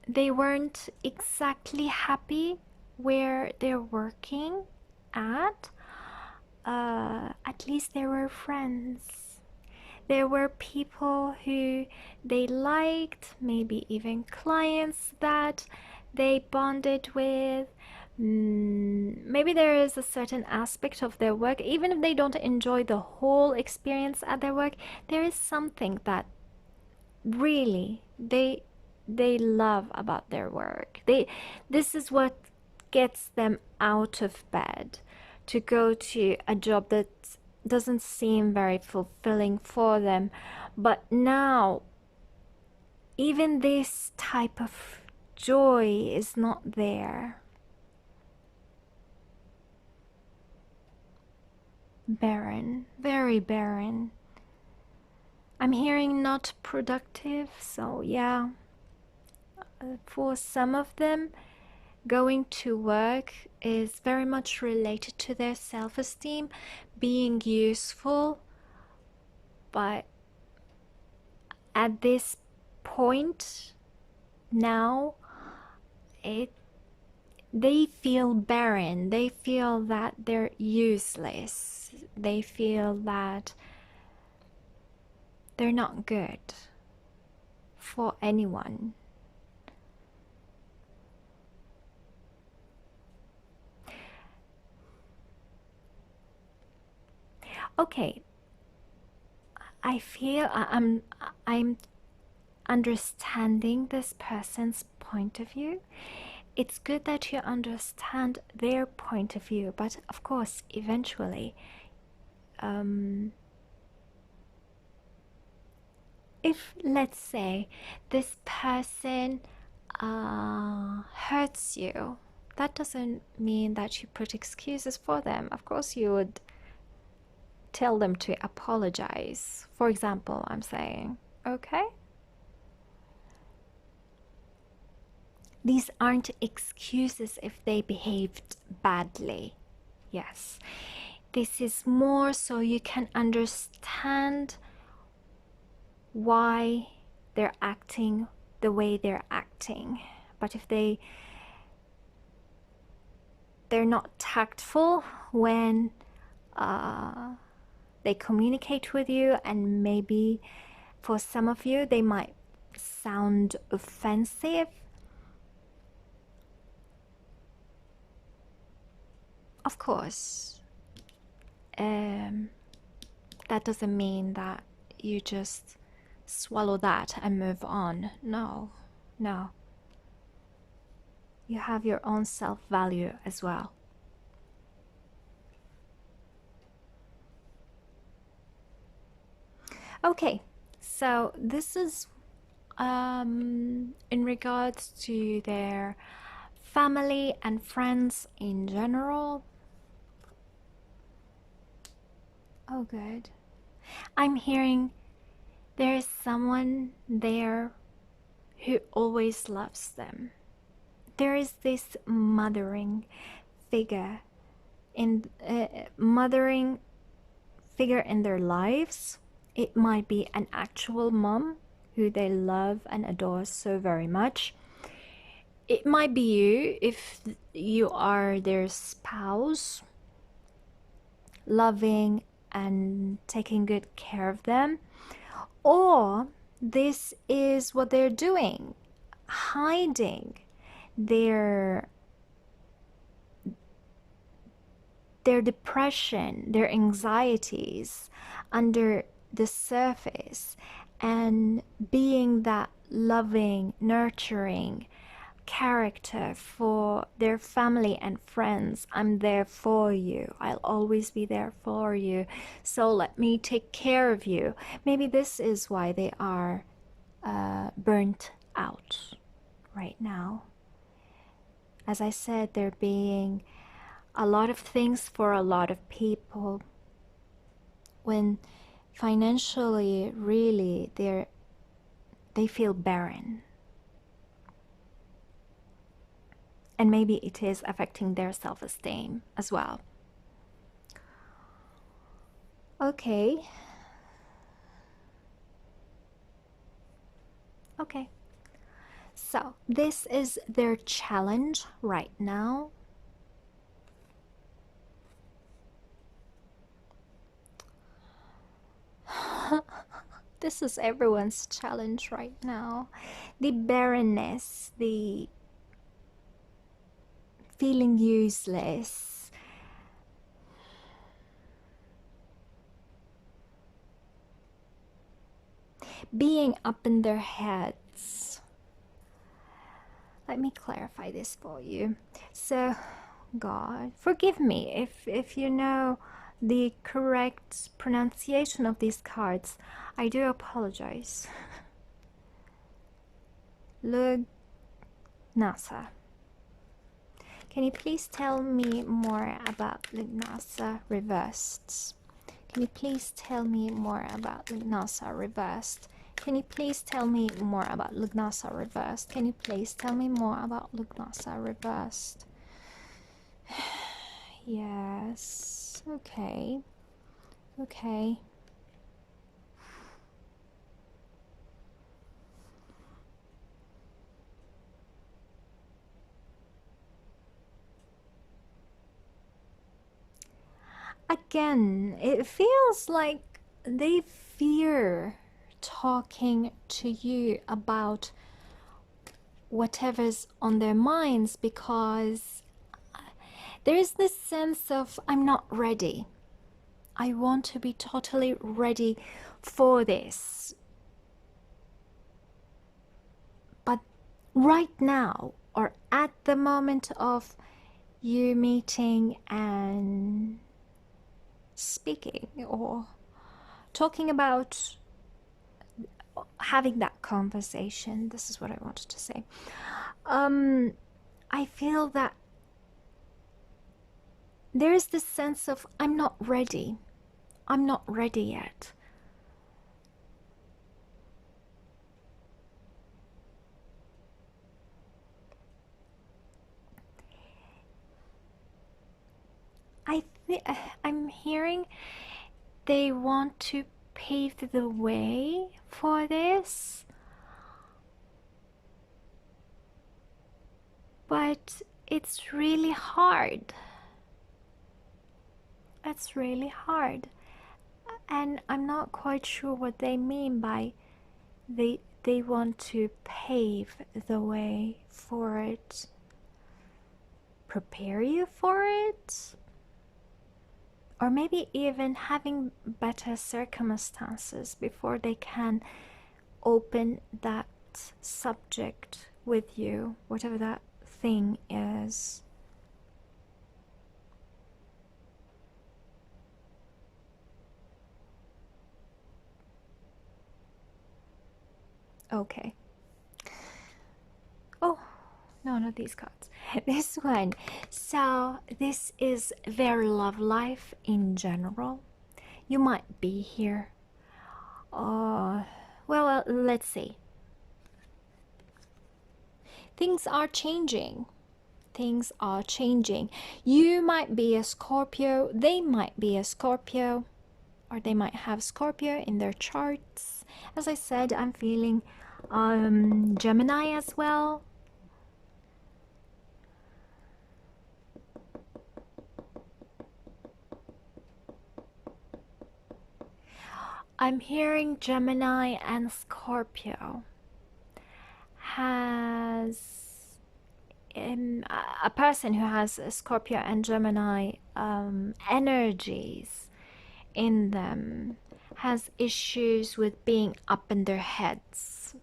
they weren't exactly happy where they're working at least there were friends. There were people who they liked, maybe even clients that they bonded with. Maybe there is a certain aspect of their work, even if they don't enjoy the whole experience at their work, there is something that really they love about their work. This is what gets them out of bed to go to a job that doesn't seem very fulfilling for them. But now even this type of joy is not there. Barren, very barren. I'm hearing not productive, so yeah. For some of them, going to work is very much related to their self-esteem, being useful, but at this point now, they feel barren. They feel that they're useless. They feel that they're not good for anyone. Okay, I feel I'm understanding this person's point of view. It's good that you understand their point of view, but of course, eventually, if let's say this person hurts you, that doesn't mean that you put excuses for them. Of course, you would tell them to apologize. For example, I'm saying, okay? These aren't excuses if they behaved badly. Yes. This is more so you can understand why they're acting the way they're acting. But if they're not tactful when they communicate with you, and maybe for some of you they might sound offensive, of course, that doesn't mean that you just swallow that and move on. No, no. You have your own self-value as well. Okay, so this is in regards to their family and friends in general. Oh, good. I'm hearing there is someone there who always loves them. There is this mothering figure in their lives. It might be an actual mom who they love and adore so very much. It might be you if you are their spouse, loving and taking good care of them. Or this is what they're doing, hiding their depression, their anxieties under the surface, and being that loving, nurturing character for their family and friends. I'm there for you. I'll always be there for you. So let me take care of you. Maybe this is why they are burnt out right now. As I said, they're being a lot of things for a lot of people, when financially really they feel barren. And maybe it is affecting their self-esteem as well. Okay. Okay. So this is their challenge right now. This is everyone's challenge right now. The barrenness, the feeling useless, being up in their heads. Let me clarify this for you. So, God, forgive me if you know the correct pronunciation of these cards. I do apologize. Lugnasa. Can you please tell me more about Lugnasa reversed? Can you please tell me more about Lugnasa reversed? Can you please tell me more about Lugnasa reversed? Can you please tell me more about Lugnasa reversed? Yes. Okay. Okay. Again, it feels like they fear talking to you about whatever's on their minds, because there's this sense of, I'm not ready. I want to be totally ready for this. But right now, or at the moment of you meeting and speaking or talking about having that conversation, this is what I wanted to say. I feel that there is this sense of, I'm not ready. I'm not ready yet. I'm hearing they want to pave the way for this, but it's really hard. It's really hard, and I'm not quite sure what they mean by they want to pave the way for it, prepare you for it, or maybe even having better circumstances before they can open that subject with you, whatever that thing is. Okay. Oh, no, not these cards. This one. So this is their love life in general. You might be here. Well, let's see. Things are changing. Things are changing. You might be a Scorpio. They might be a Scorpio. Or they might have Scorpio in their charts. As I said, I'm feeling Gemini as well. I'm hearing Gemini and Scorpio has a person who has Scorpio and Gemini energies in them has issues with being up in their heads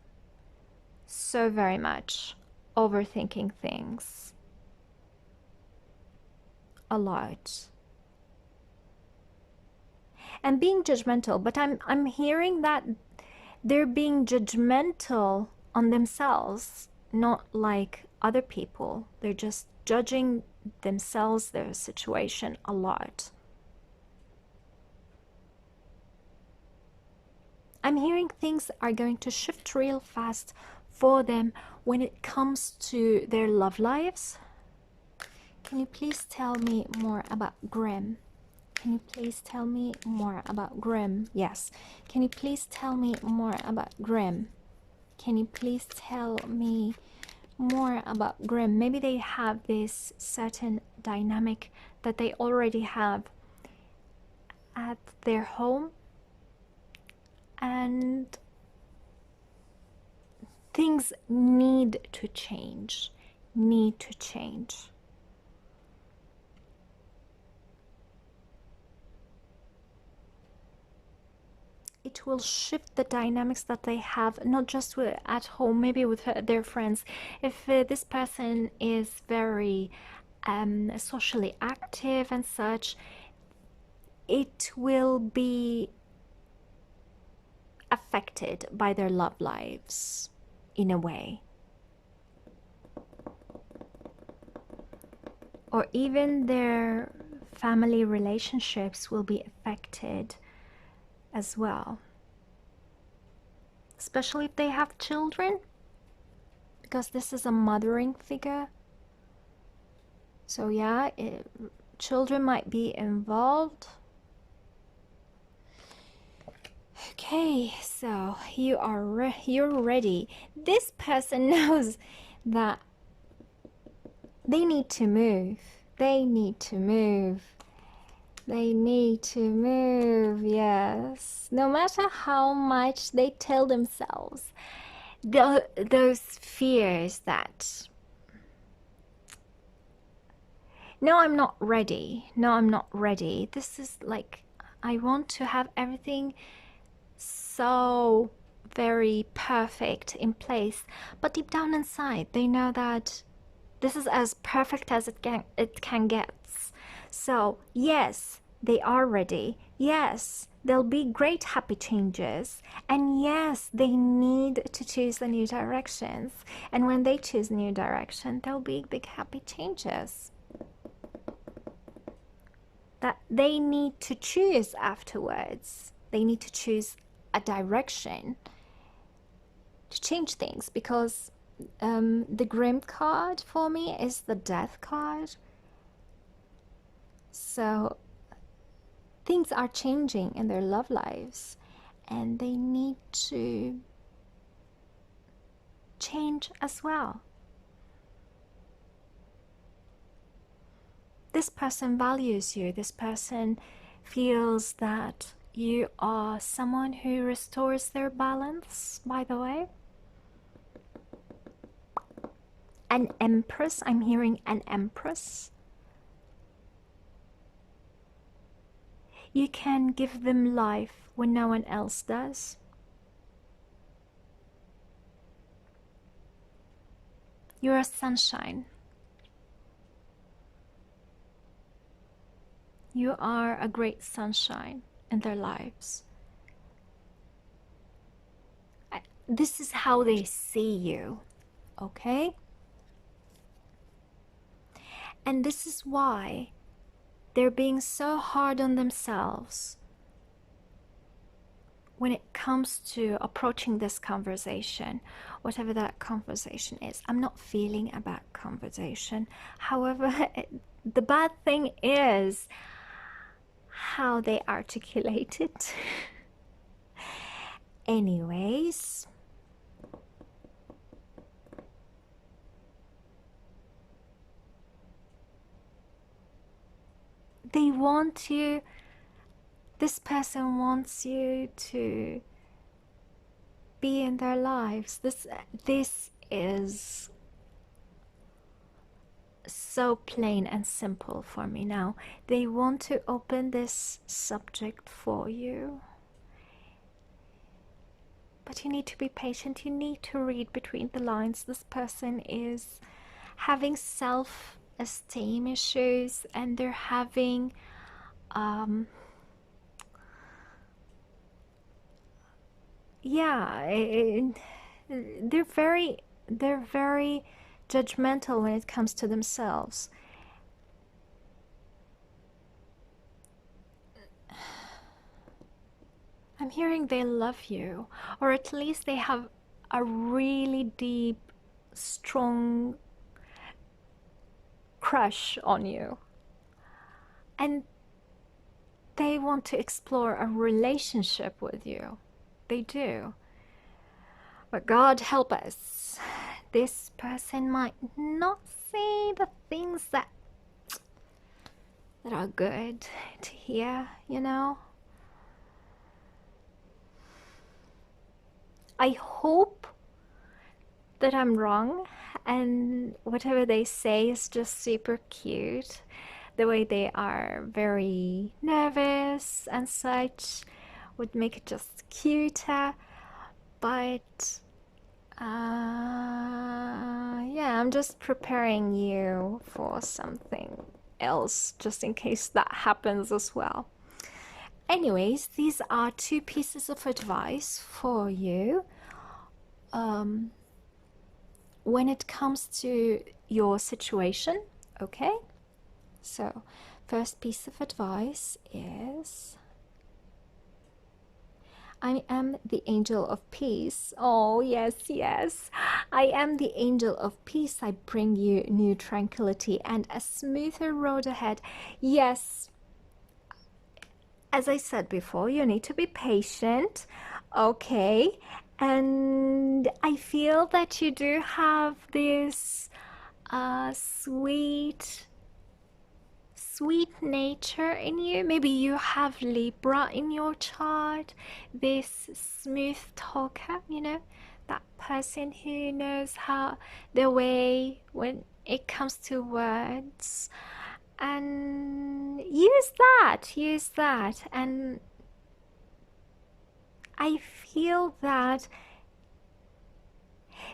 so very much, overthinking things a lot and being judgmental. But I'm hearing that they're being judgmental on themselves, not like other people. They're just judging themselves, their situation a lot. I'm hearing things are going to shift real fast for them when it comes to their love lives. Can you please tell me more about Grimm? Can you please tell me more about Grimm? Yes. Can you please tell me more about Grimm? Can you please tell me more about Grimm? Maybe they have this certain dynamic that they already have at their home, and things need to change. It will shift the dynamics that they have, not just at home, maybe with their friends. If this person is very socially active and such, it will be affected by their love lives in a way. Or even their family relationships will be affected as well, especially if they have children, because this is a mothering figure. So yeah, children might be involved. Okay, so you're ready. This person knows that they need to move. They need to move, yes. No matter how much they tell themselves, those fears that, no, I'm not ready. No, I'm not ready. This is like, I want to have everything so very perfect in place. But deep down inside, they know that this is as perfect as it can get. So yes, they are ready. Yes, there'll be great happy changes. And yes, they need to choose the new directions. And when they choose new direction, there'll be big happy changes that they need to choose afterwards. They need to choose a direction to change things, because the Grim card for me is the Death card. So things are changing in their love lives and they need to change as well. This person values you. This person feels that you are someone who restores their balance, by the way. An Empress. I'm hearing an Empress. You can give them life when no one else does. You're a sunshine. You are a great sunshine in their lives. This is how they see you, okay? And this is why they're being so hard on themselves when it comes to approaching this conversation, whatever that conversation is. I'm not feeling a bad conversation. However, the bad thing is how they articulate it. Anyways, they want you, this person wants you to be in their lives. This is so plain and simple for me now. They want to open this subject for you. But you need to be patient. You need to read between the lines. This person is having self-esteem issues and they're having they're very judgmental when it comes to themselves. I'm hearing they love you, or at least they have a really deep, strong crush on you. And they want to explore a relationship with you. They do. But God help us, this person might not see the things that are good to hear, you know? I hope that I'm wrong and whatever they say is just super cute. The way they are very nervous and such would make it just cuter. But yeah, I'm just preparing you for something else just in case that happens as well. Anyways, these are 2 pieces of advice for you when it comes to your situation, okay? So, first piece of advice is, I am the angel of peace. Oh, yes, yes. I am the angel of peace. I bring you new tranquility and a smoother road ahead. Yes. As I said before, you need to be patient, okay? And I feel that you do sweet nature in you. Maybe you have Libra in your chart, this smooth talker, you know, that person who knows how the way when it comes to words, and use that. And I feel that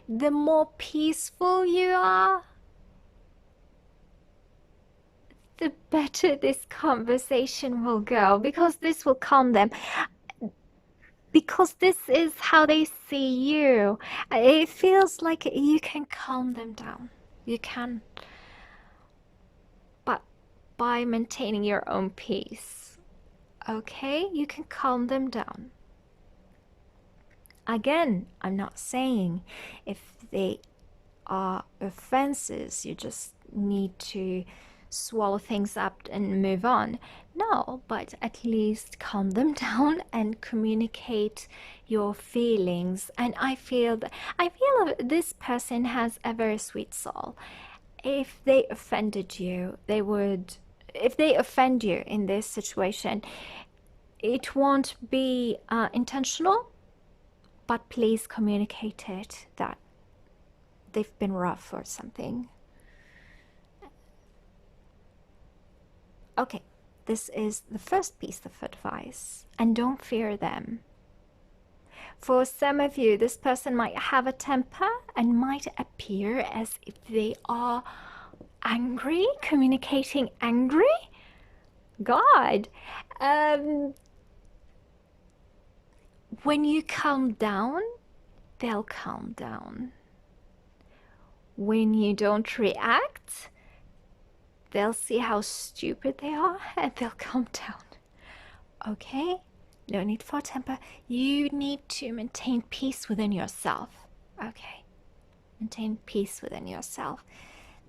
the more peaceful you are, the better this conversation will go, because this will calm them, because this is how they see you. It feels like you can calm them down. You can, but by maintaining your own peace. Okay, you can calm them down. Again, I'm not saying if they are offenses, you just need to swallow things up and move on. No, but at least calm them down and communicate your feelings. And I feel this person has a very sweet soul. If they offended you, if they offend you in this situation, it won't be intentional, but please communicate it, that they've been rough or something. Okay, this is the first piece of advice, and don't fear them. For some of you, this person might have a temper and might appear as if they are angry, communicating angry. God, when you calm down, they'll calm down. When you don't react, they'll see how stupid they are and they'll calm down. Okay? No need for temper. You need to maintain peace within yourself. Okay? Maintain peace within yourself.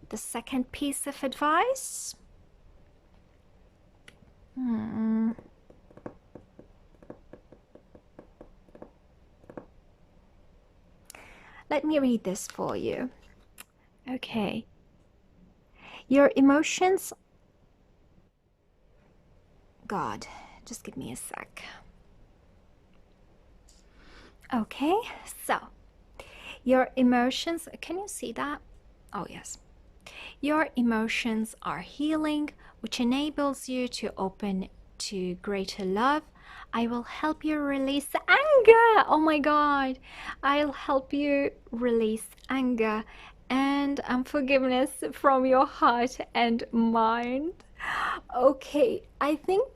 The second piece of advice. Let me read this for you. Okay. Your emotions... God, just give me a sec. Okay, so your emotions... Can you see that? Oh, yes. Your emotions are healing, which enables you to open to greater love. I will help you release anger. Oh my God. I'll help you release anger and unforgiveness from your heart and mind. Okay, I think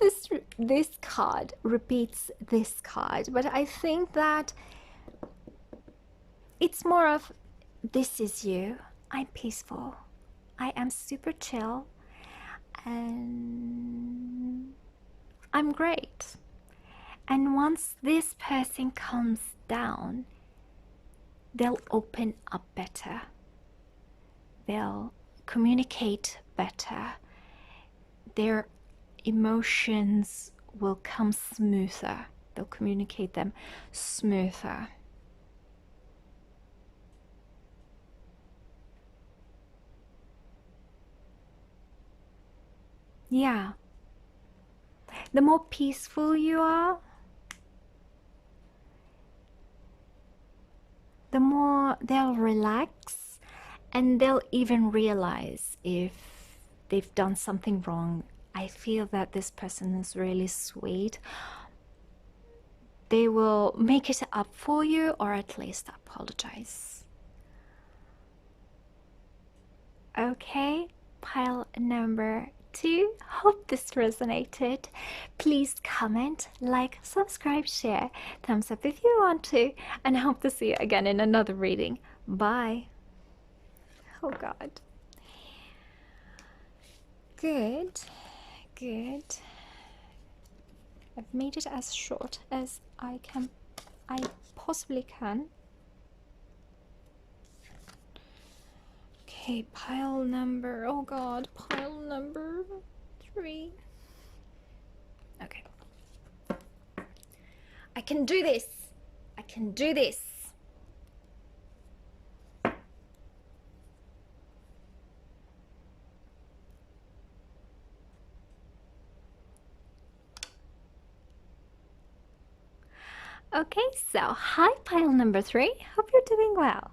this card repeats this card, but I think that it's more of, this is you. I'm peaceful. I am super chill. And I'm great. And once this person calms down, they'll open up better. They'll communicate better. Their emotions will come smoother. They'll communicate them smoother. Yeah. The more peaceful you are, the more they'll relax, and they'll even realize if they've done something wrong. I feel that this person is really sweet. They will make it up for you, or at least apologize. Okay, pile number 2. Hope this resonated. Please comment, like, subscribe, share, thumbs up if you want to, and I hope to see you again in another reading. Bye. Oh God. Good. I've made it as short as I possibly can. Okay, pile number, oh God, pile number 3. Okay. I can do this. I can do this. Okay, so hi, pile number 3. Hope you're doing well.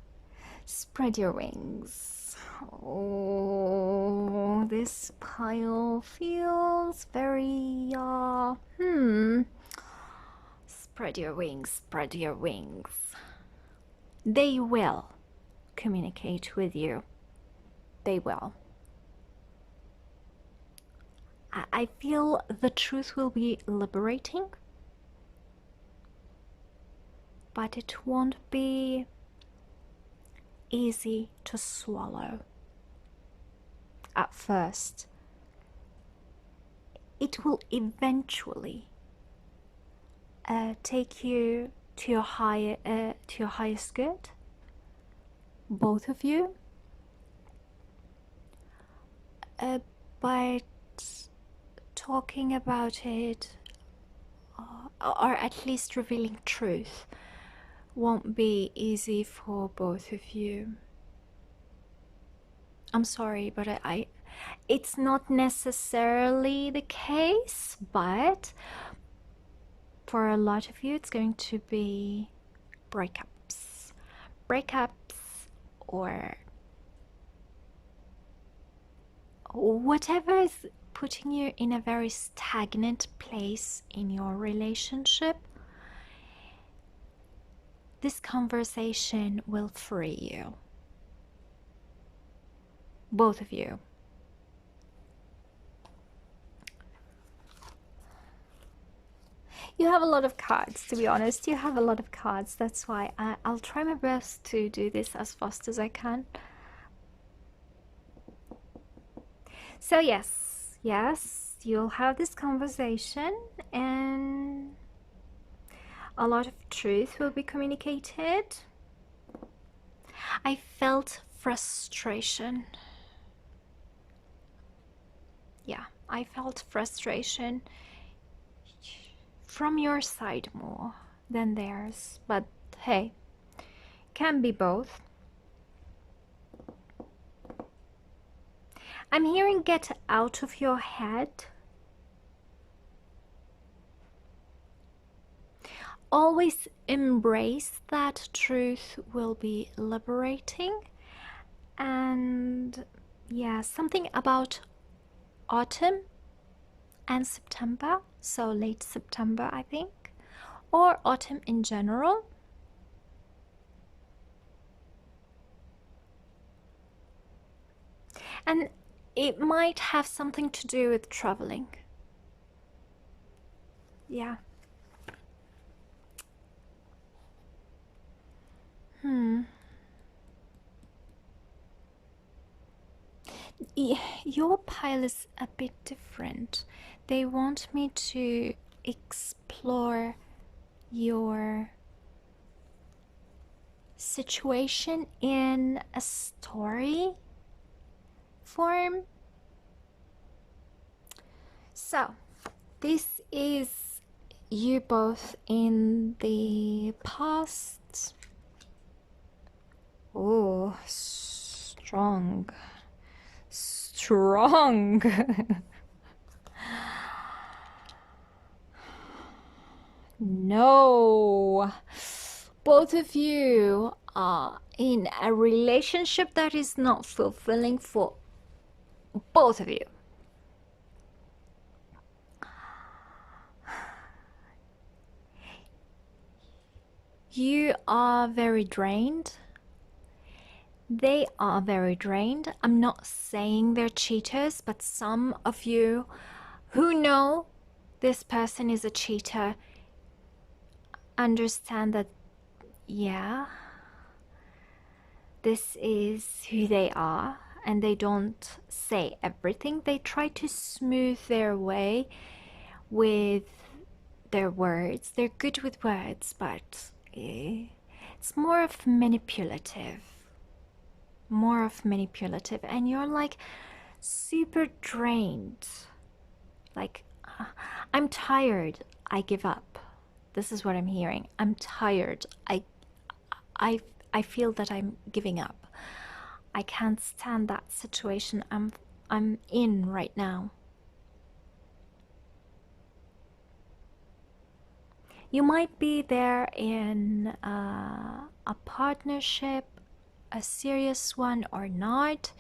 Spread your wings. Oh, this pile feels very, Spread your wings, spread your wings. They will communicate with you. They will. I feel the truth will be liberating, but it won't be easy to swallow at first. It will eventually take you to your highest good, both of you. But talking about it, or at least revealing truth, won't be easy for both of you. I'm sorry, but it's not necessarily the case, but for a lot of you, it's going to be breakups, or whatever is putting you in a very stagnant place in your relationship. This conversation will free you, both of you. You have a lot of cards, to be honest. You have a lot of cards. That's why I'll try my best to do this as fast as I can. So yes, you'll have this conversation and a lot of truth will be communicated. I felt frustration. Yeah, I felt frustration from your side more than theirs, but hey, can be both. I'm hearing get out of your head. Always embrace that truth will be liberating. And yeah, something about autumn and September, so late September, I think, or autumn in general. And it might have something to do with traveling. Yeah. Your pile is a bit different. They want me to explore your situation in a story form. So, this is you both in the past. Oh, strong. No, both of you are in a relationship that is not fulfilling for both of you. You are very drained. They are very drained. I'm not saying they're cheaters, but some of you who know this person is a cheater understand that, yeah, this is who they are, and they don't say everything. They try to smooth their way with their words. They're good with words, but it's more of manipulative. And you're like super drained. Like, I'm tired, I give up. This is what I'm hearing. I'm tired. I feel that I'm giving up. I can't stand that situation I'm in right now. You might be there in a partnership, a serious one or not,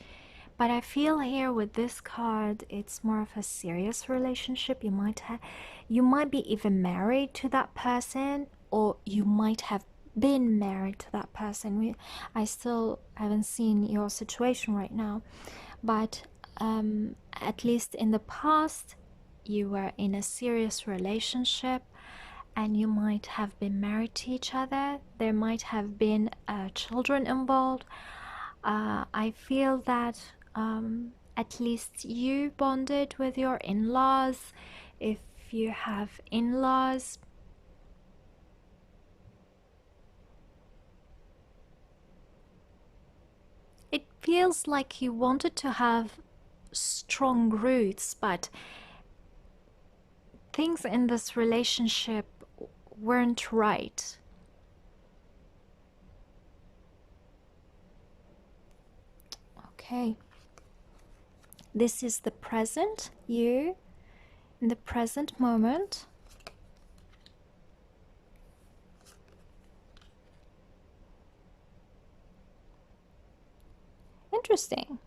but I feel here with this card it's more of a serious relationship. You might be even married to that person, or you might have been married to that person. I still haven't seen your situation right now, but at least in the past you were in a serious relationship, and you might have been married to each other. There might have been children involved. I feel that at least you bonded with your in-laws, if you have in-laws. It feels like you wanted to have strong roots, but things in this relationship weren't right. Okay. This is the present, you, in the present moment. Interesting.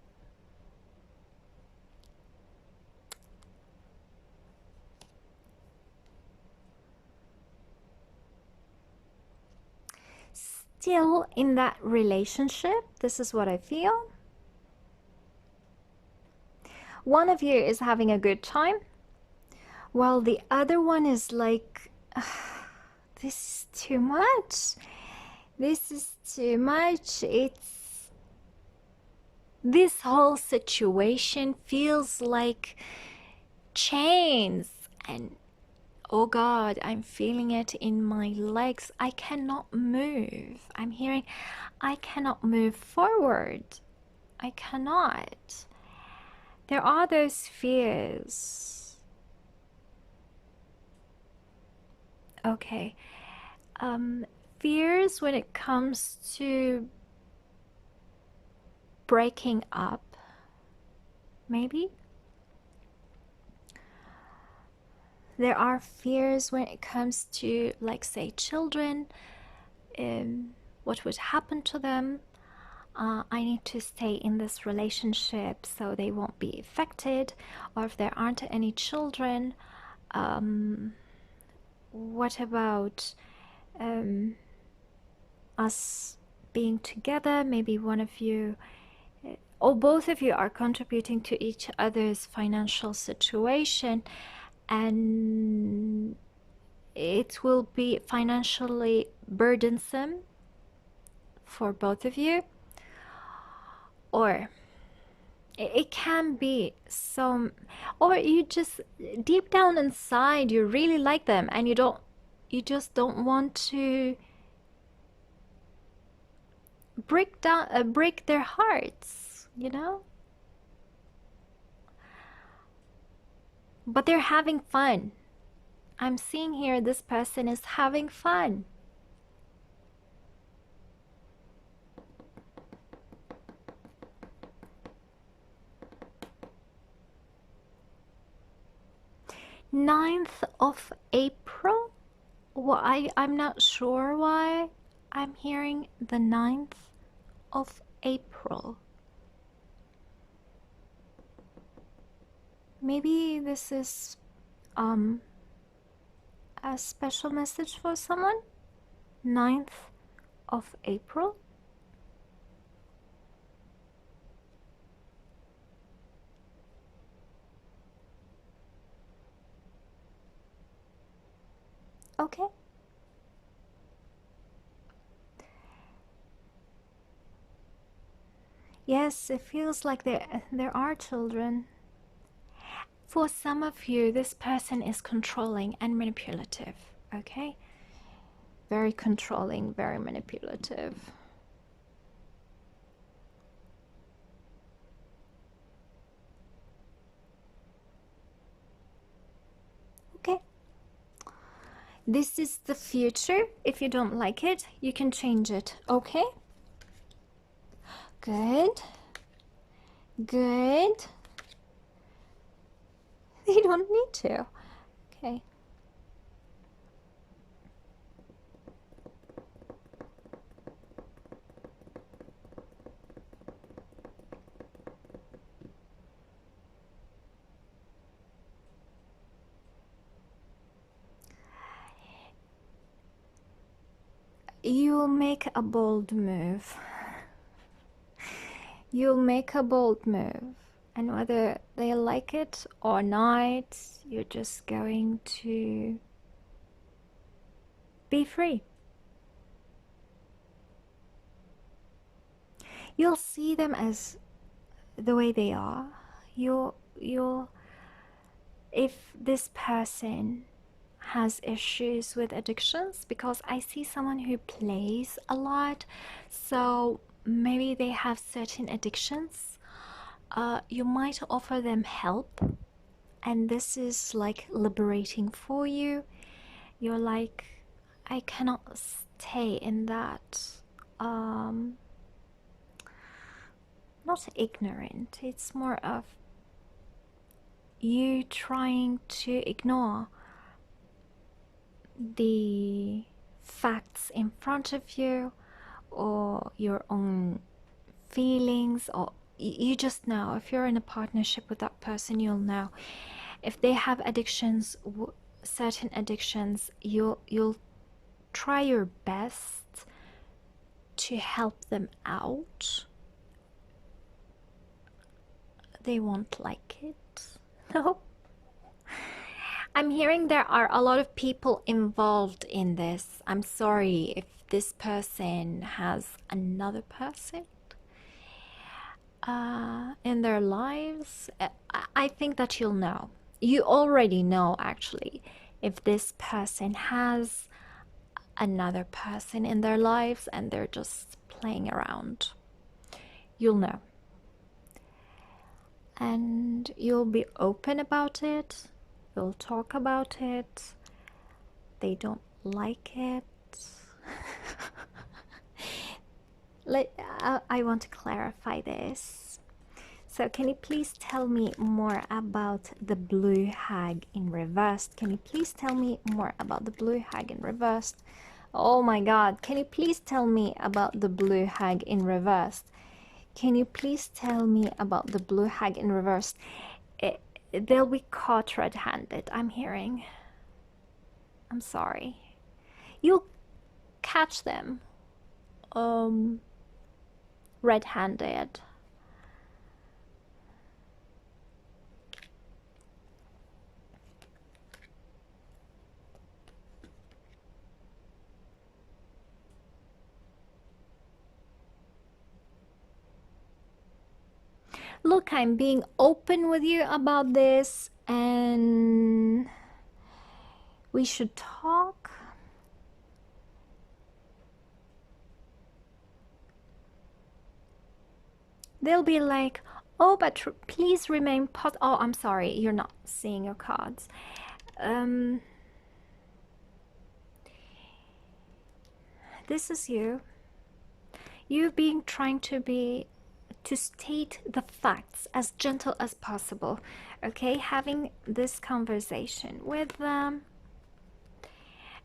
Still in that relationship, this is what I feel. One of you is having a good time, while the other one is like, this is too much. This is too much. This whole situation feels like chains, and oh God, I'm feeling it in my legs. I cannot move. I'm hearing, I cannot move forward. I cannot. There are those fears. Okay. Fears when it comes to breaking up, maybe. There are fears when it comes to, like, say, children, what would happen to them. I need to stay in this relationship so they won't be affected, or if there aren't any children, what about us being together? Maybe one of you or both of you are contributing to each other's financial situation, and it will be financially burdensome for both of you. Or it can be some, or you just deep down inside you really like them, and you just don't want to break their hearts, you know. But they're having fun. I'm seeing here this person is having fun. April 9th. Well, I'm not sure why I'm hearing the 9th of April. Maybe this is a special message for someone. 9th of April. Okay. Yes, it feels like there are children. For some of you, this person is controlling and manipulative, okay? Very controlling, very manipulative. Okay. This is the future. If you don't like it, you can change it, okay? Good. Good. They don't need to. Okay. you'll make a bold move. You'll make a bold move. And whether they like it or not, you're just going to be free. You'll see them as the way they are. You'll if this person has issues with addictions, because I see someone who plays a lot, so maybe they have certain addictions, you might offer them help, and this is like liberating for you. You're like, I cannot stay in that not ignorant, it's more of you trying to ignore the facts in front of you or your own feelings, or you just know. If you're in a partnership with that person, you'll know if they have addictions, certain addictions. You'll try your best to help them out. They won't like it. No. I'm hearing there are a lot of people involved in this. I'm sorry if this person has another person in their lives. I think that you'll know. You already know, actually, if this person has another person in their lives and they're just playing around. You'll know. And you'll be open about it. You'll talk about it. They don't like it. I want to clarify this. So can you please tell me more about the blue hag in reverse? Can you please tell me more about the blue hag in reverse? Oh my God, can you please tell me about the blue hag in reverse? Can you please tell me about the blue hag in reverse? They'll be caught red-handed, I'm hearing. I'm sorry. You'll catch them red-handed. Look, I'm being open with you about this, and we should talk. They'll be like, oh, but please remain oh, I'm sorry, you're not seeing your cards. This is you. You being trying to state the facts as gentle as possible, okay? Having this conversation with them,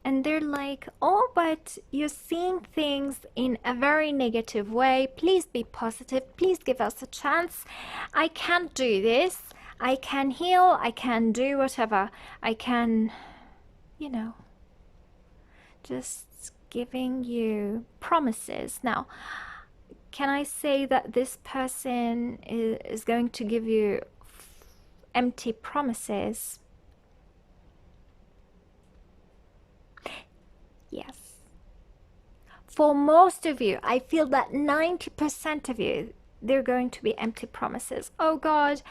and they're like, oh, but you're seeing things in a very negative way. Please be positive. Please give us a chance. I can't do this. I can heal. I can do whatever. I can, you know, just giving you promises. Now, can I say that this person is going to give you empty promises? Yes. For most of you, I feel that 90% of you, they're going to be empty promises. Oh God,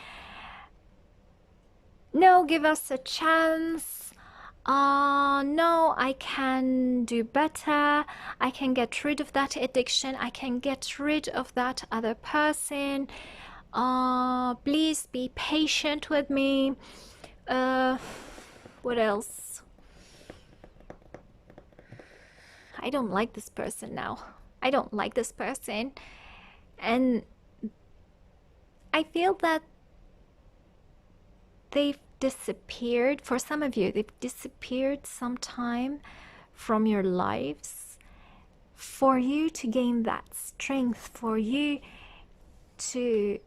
no, give us a chance. No, I can do better. I can get rid of that addiction. I can get rid of that other person. Please be patient with me. What else? I don't like this person now. I don't like this person. And I feel that they've disappeared. For some of you, they've disappeared sometime from your lives for you to gain that strength, for you to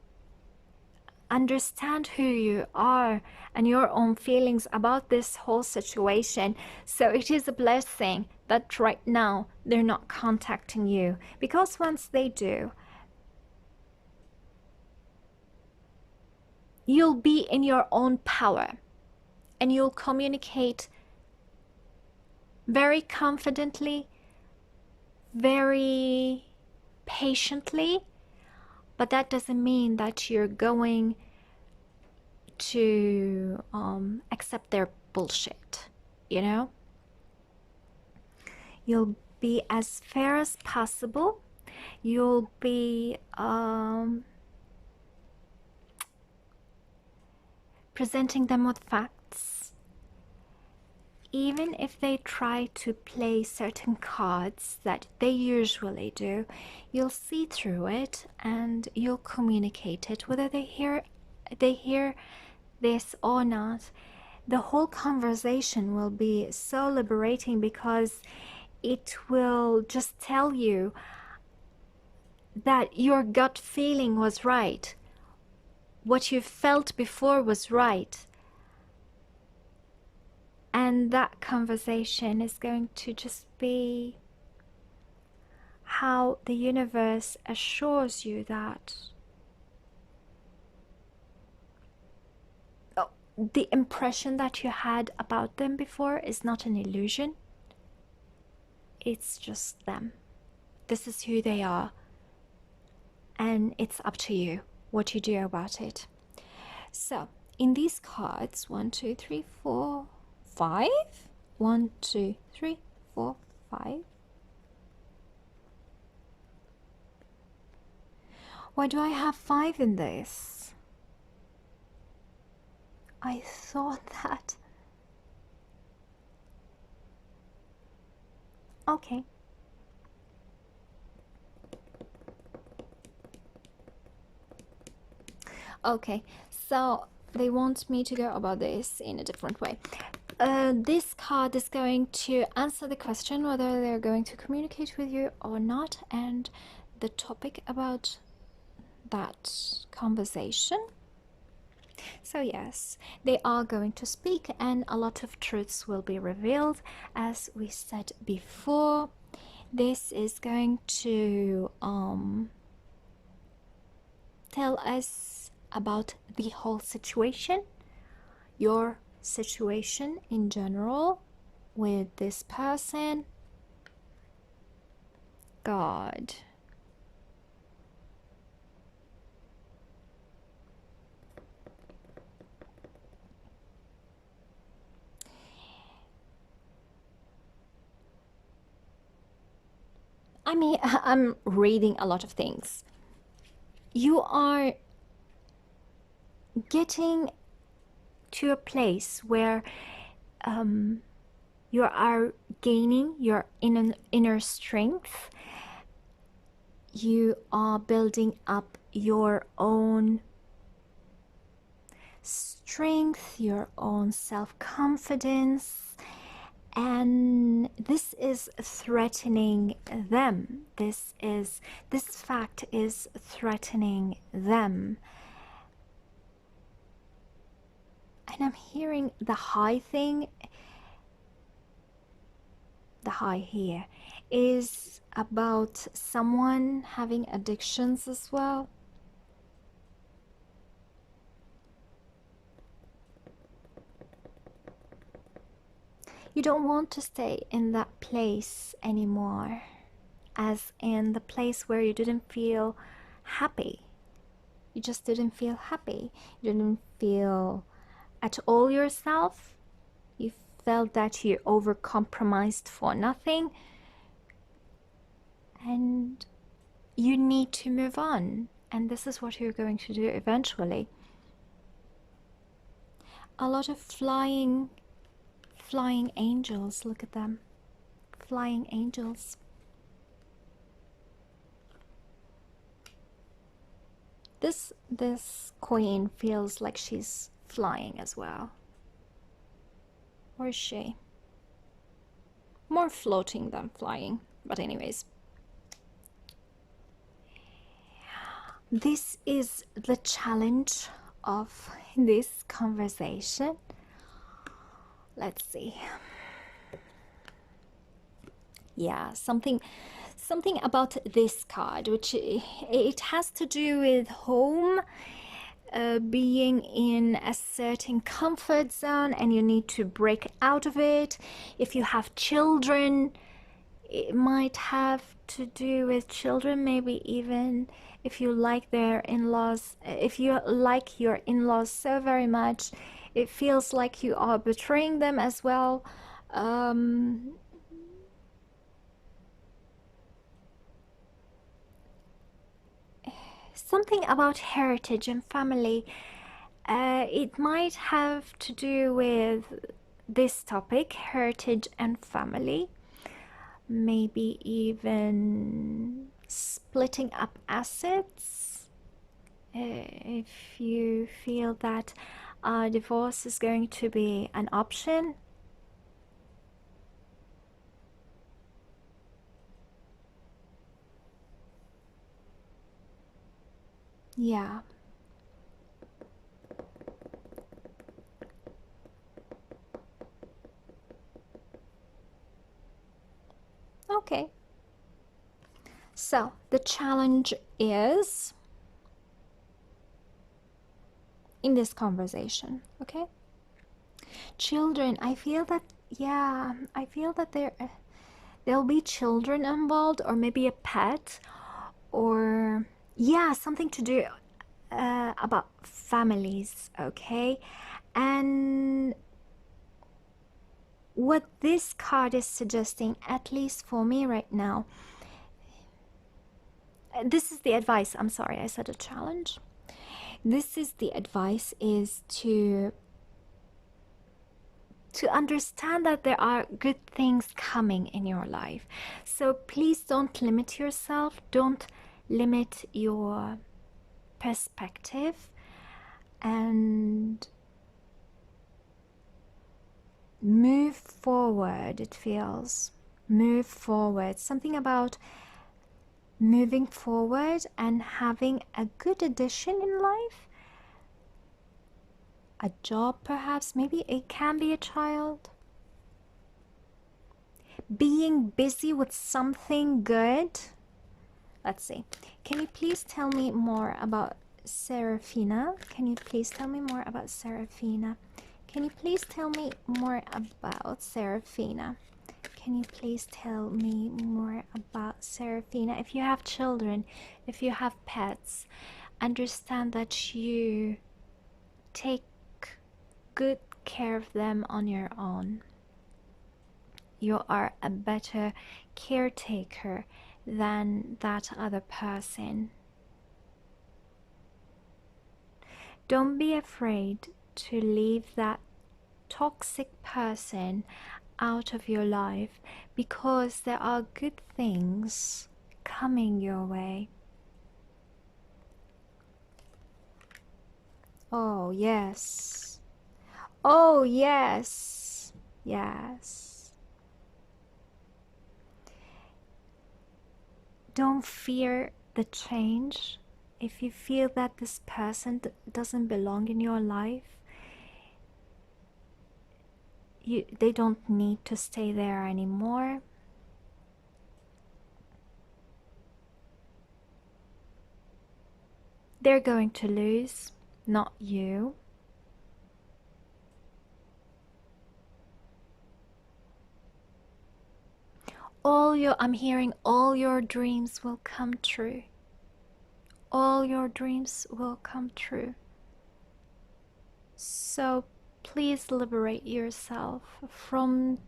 understand who you are and your own feelings about this whole situation. So it is a blessing that right now they're not contacting you, because once they do, you'll be in your own power and you'll communicate very confidently, very patiently, but that doesn't mean that you're going to accept their bullshit, you know? You'll be as fair as possible. You'll be presenting them with facts. Even if they try to play certain cards that they usually do, you'll see through it and you'll communicate it, whether they hear this or not. The whole conversation will be so liberating because it will just tell you that your gut feeling was right. What you felt before was right. And that conversation is going to just be how the universe assures you that the impression that you had about them before is not an illusion. It's just them. This is who they are. And it's up to you what you do about it. So, in these cards, 1, 2, 3, 4, 5. 1, 2, 3, 4, 5. Why do I have 5 in this? I thought that. Okay. Okay, so they want me to go about this in a different way. This card is going to answer the question whether they're going to communicate with you or not, and the topic about that conversation. So yes, they are going to speak and a lot of truths will be revealed. As we said before, this is going to tell us about the whole situation, your situation in general with this person. God. I mean, I'm reading a lot of things. You are getting to a place where you are gaining your inner strength. You are building up your own strength, your own self-confidence, and this is threatening them. This fact is threatening them. And I'm hearing the high thing. The high here is about someone having addictions as well. You don't want to stay in that place anymore, as in the place where you didn't feel happy. You just didn't feel happy. You didn't feel at all yourself. You felt that you overcompromised for nothing. And you need to move on. And this is what you're going to do eventually. A lot of flying angels, look at them. Flying angels. This queen feels like she's flying as well. Or is she? More floating than flying, but anyways. This is the challenge of this conversation. Let's see. Yeah, something about this card, which it has to do with home, being in a certain comfort zone, and you need to break out of it. If you have children, it might have to do with children, maybe even if you like their in-laws, if you like your in-laws so very much, it feels like you are betraying them as well. Something about heritage and family. It might have to do with this topic, heritage and family. Maybe even splitting up assets. If you feel that divorce is going to be an option. Yeah. Okay. So the challenge is in this conversation, okay? Children, I feel that, yeah, I feel that there'll be children involved, or maybe a pet, or yeah, something to do about families, okay? And what this card is suggesting, at least for me right now, this is the advice. I'm sorry, I said a challenge. This is the advice, is to understand that there are good things coming in your life. So please don't limit yourself. Don't limit your perspective, and move forward. It feels move forward, something about moving forward and having a good addition in life, a job perhaps, maybe it can be a child, being busy with something good. Let's see, can you please tell me more about Serafina? Can you please tell me more about Serafina? Can you please tell me more about Serafina? Can you please tell me more about Serafina? If you have children, if you have pets, understand that you take good care of them on your own. You are a better caretaker than that other person. Don't be afraid to leave that toxic person out of your life, because there are good things coming your way. Oh yes, oh yes, yes. Don't fear the change. If you feel that this person doesn't belong in your life, they don't need to stay there anymore. They're going to lose, not you. I'm hearing all your dreams will come true. All your dreams will come true. So please liberate yourself from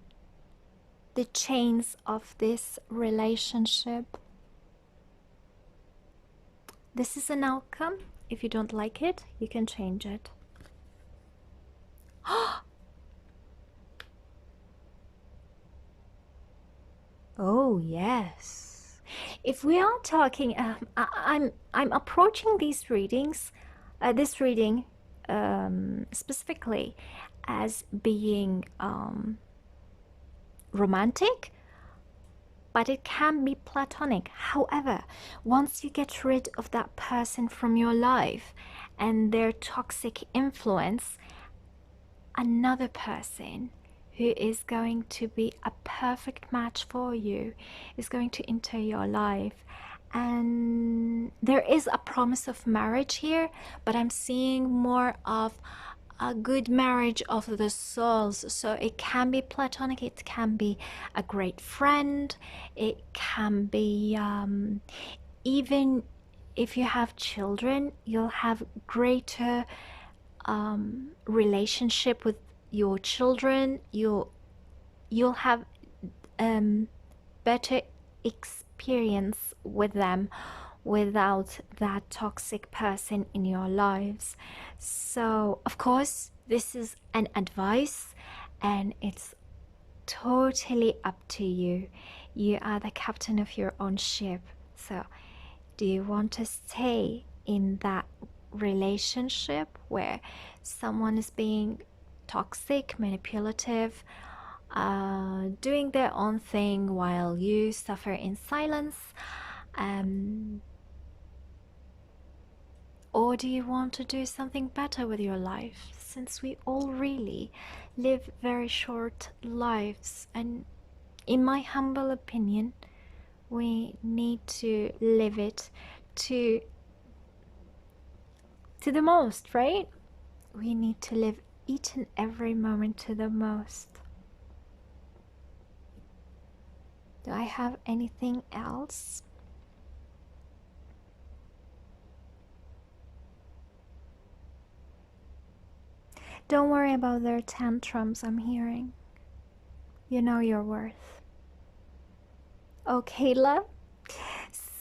the chains of this relationship. This is an outcome. If you don't like it, you can change it. Oh yes. If we are talking, I'm approaching these readings, this reading specifically as being romantic, but it can be platonic. However, once you get rid of that person from your life and their toxic influence, another person who is going to be a perfect match for you, is going to enter your life. And there is a promise of marriage here, but I'm seeing more of a good marriage of the souls. So it can be platonic, it can be a great friend, it can be even if you have children, you'll have greater relationship with your children. You'll have better experience with them without that toxic person in your lives. So of course this is an advice and it's totally up to you. You are the captain of your own ship. So do you want to stay in that relationship where someone is being toxic, manipulative, doing their own thing while you suffer in silence? Or do you want to do something better with your life, since we all really live very short lives, and in my humble opinion, we need to live it to the most, right? We need to live each and every moment to the most. Do I have anything else? Don't worry about their tantrums, I'm hearing. You know your worth. Okay, love?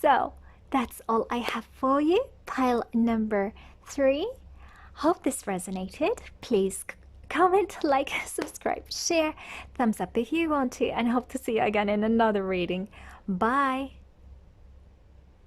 So, that's all I have for you. Pile number 3. Hope this resonated. Please comment, like, subscribe, share, thumbs up if you want to, and hope to see you again in another reading. Bye!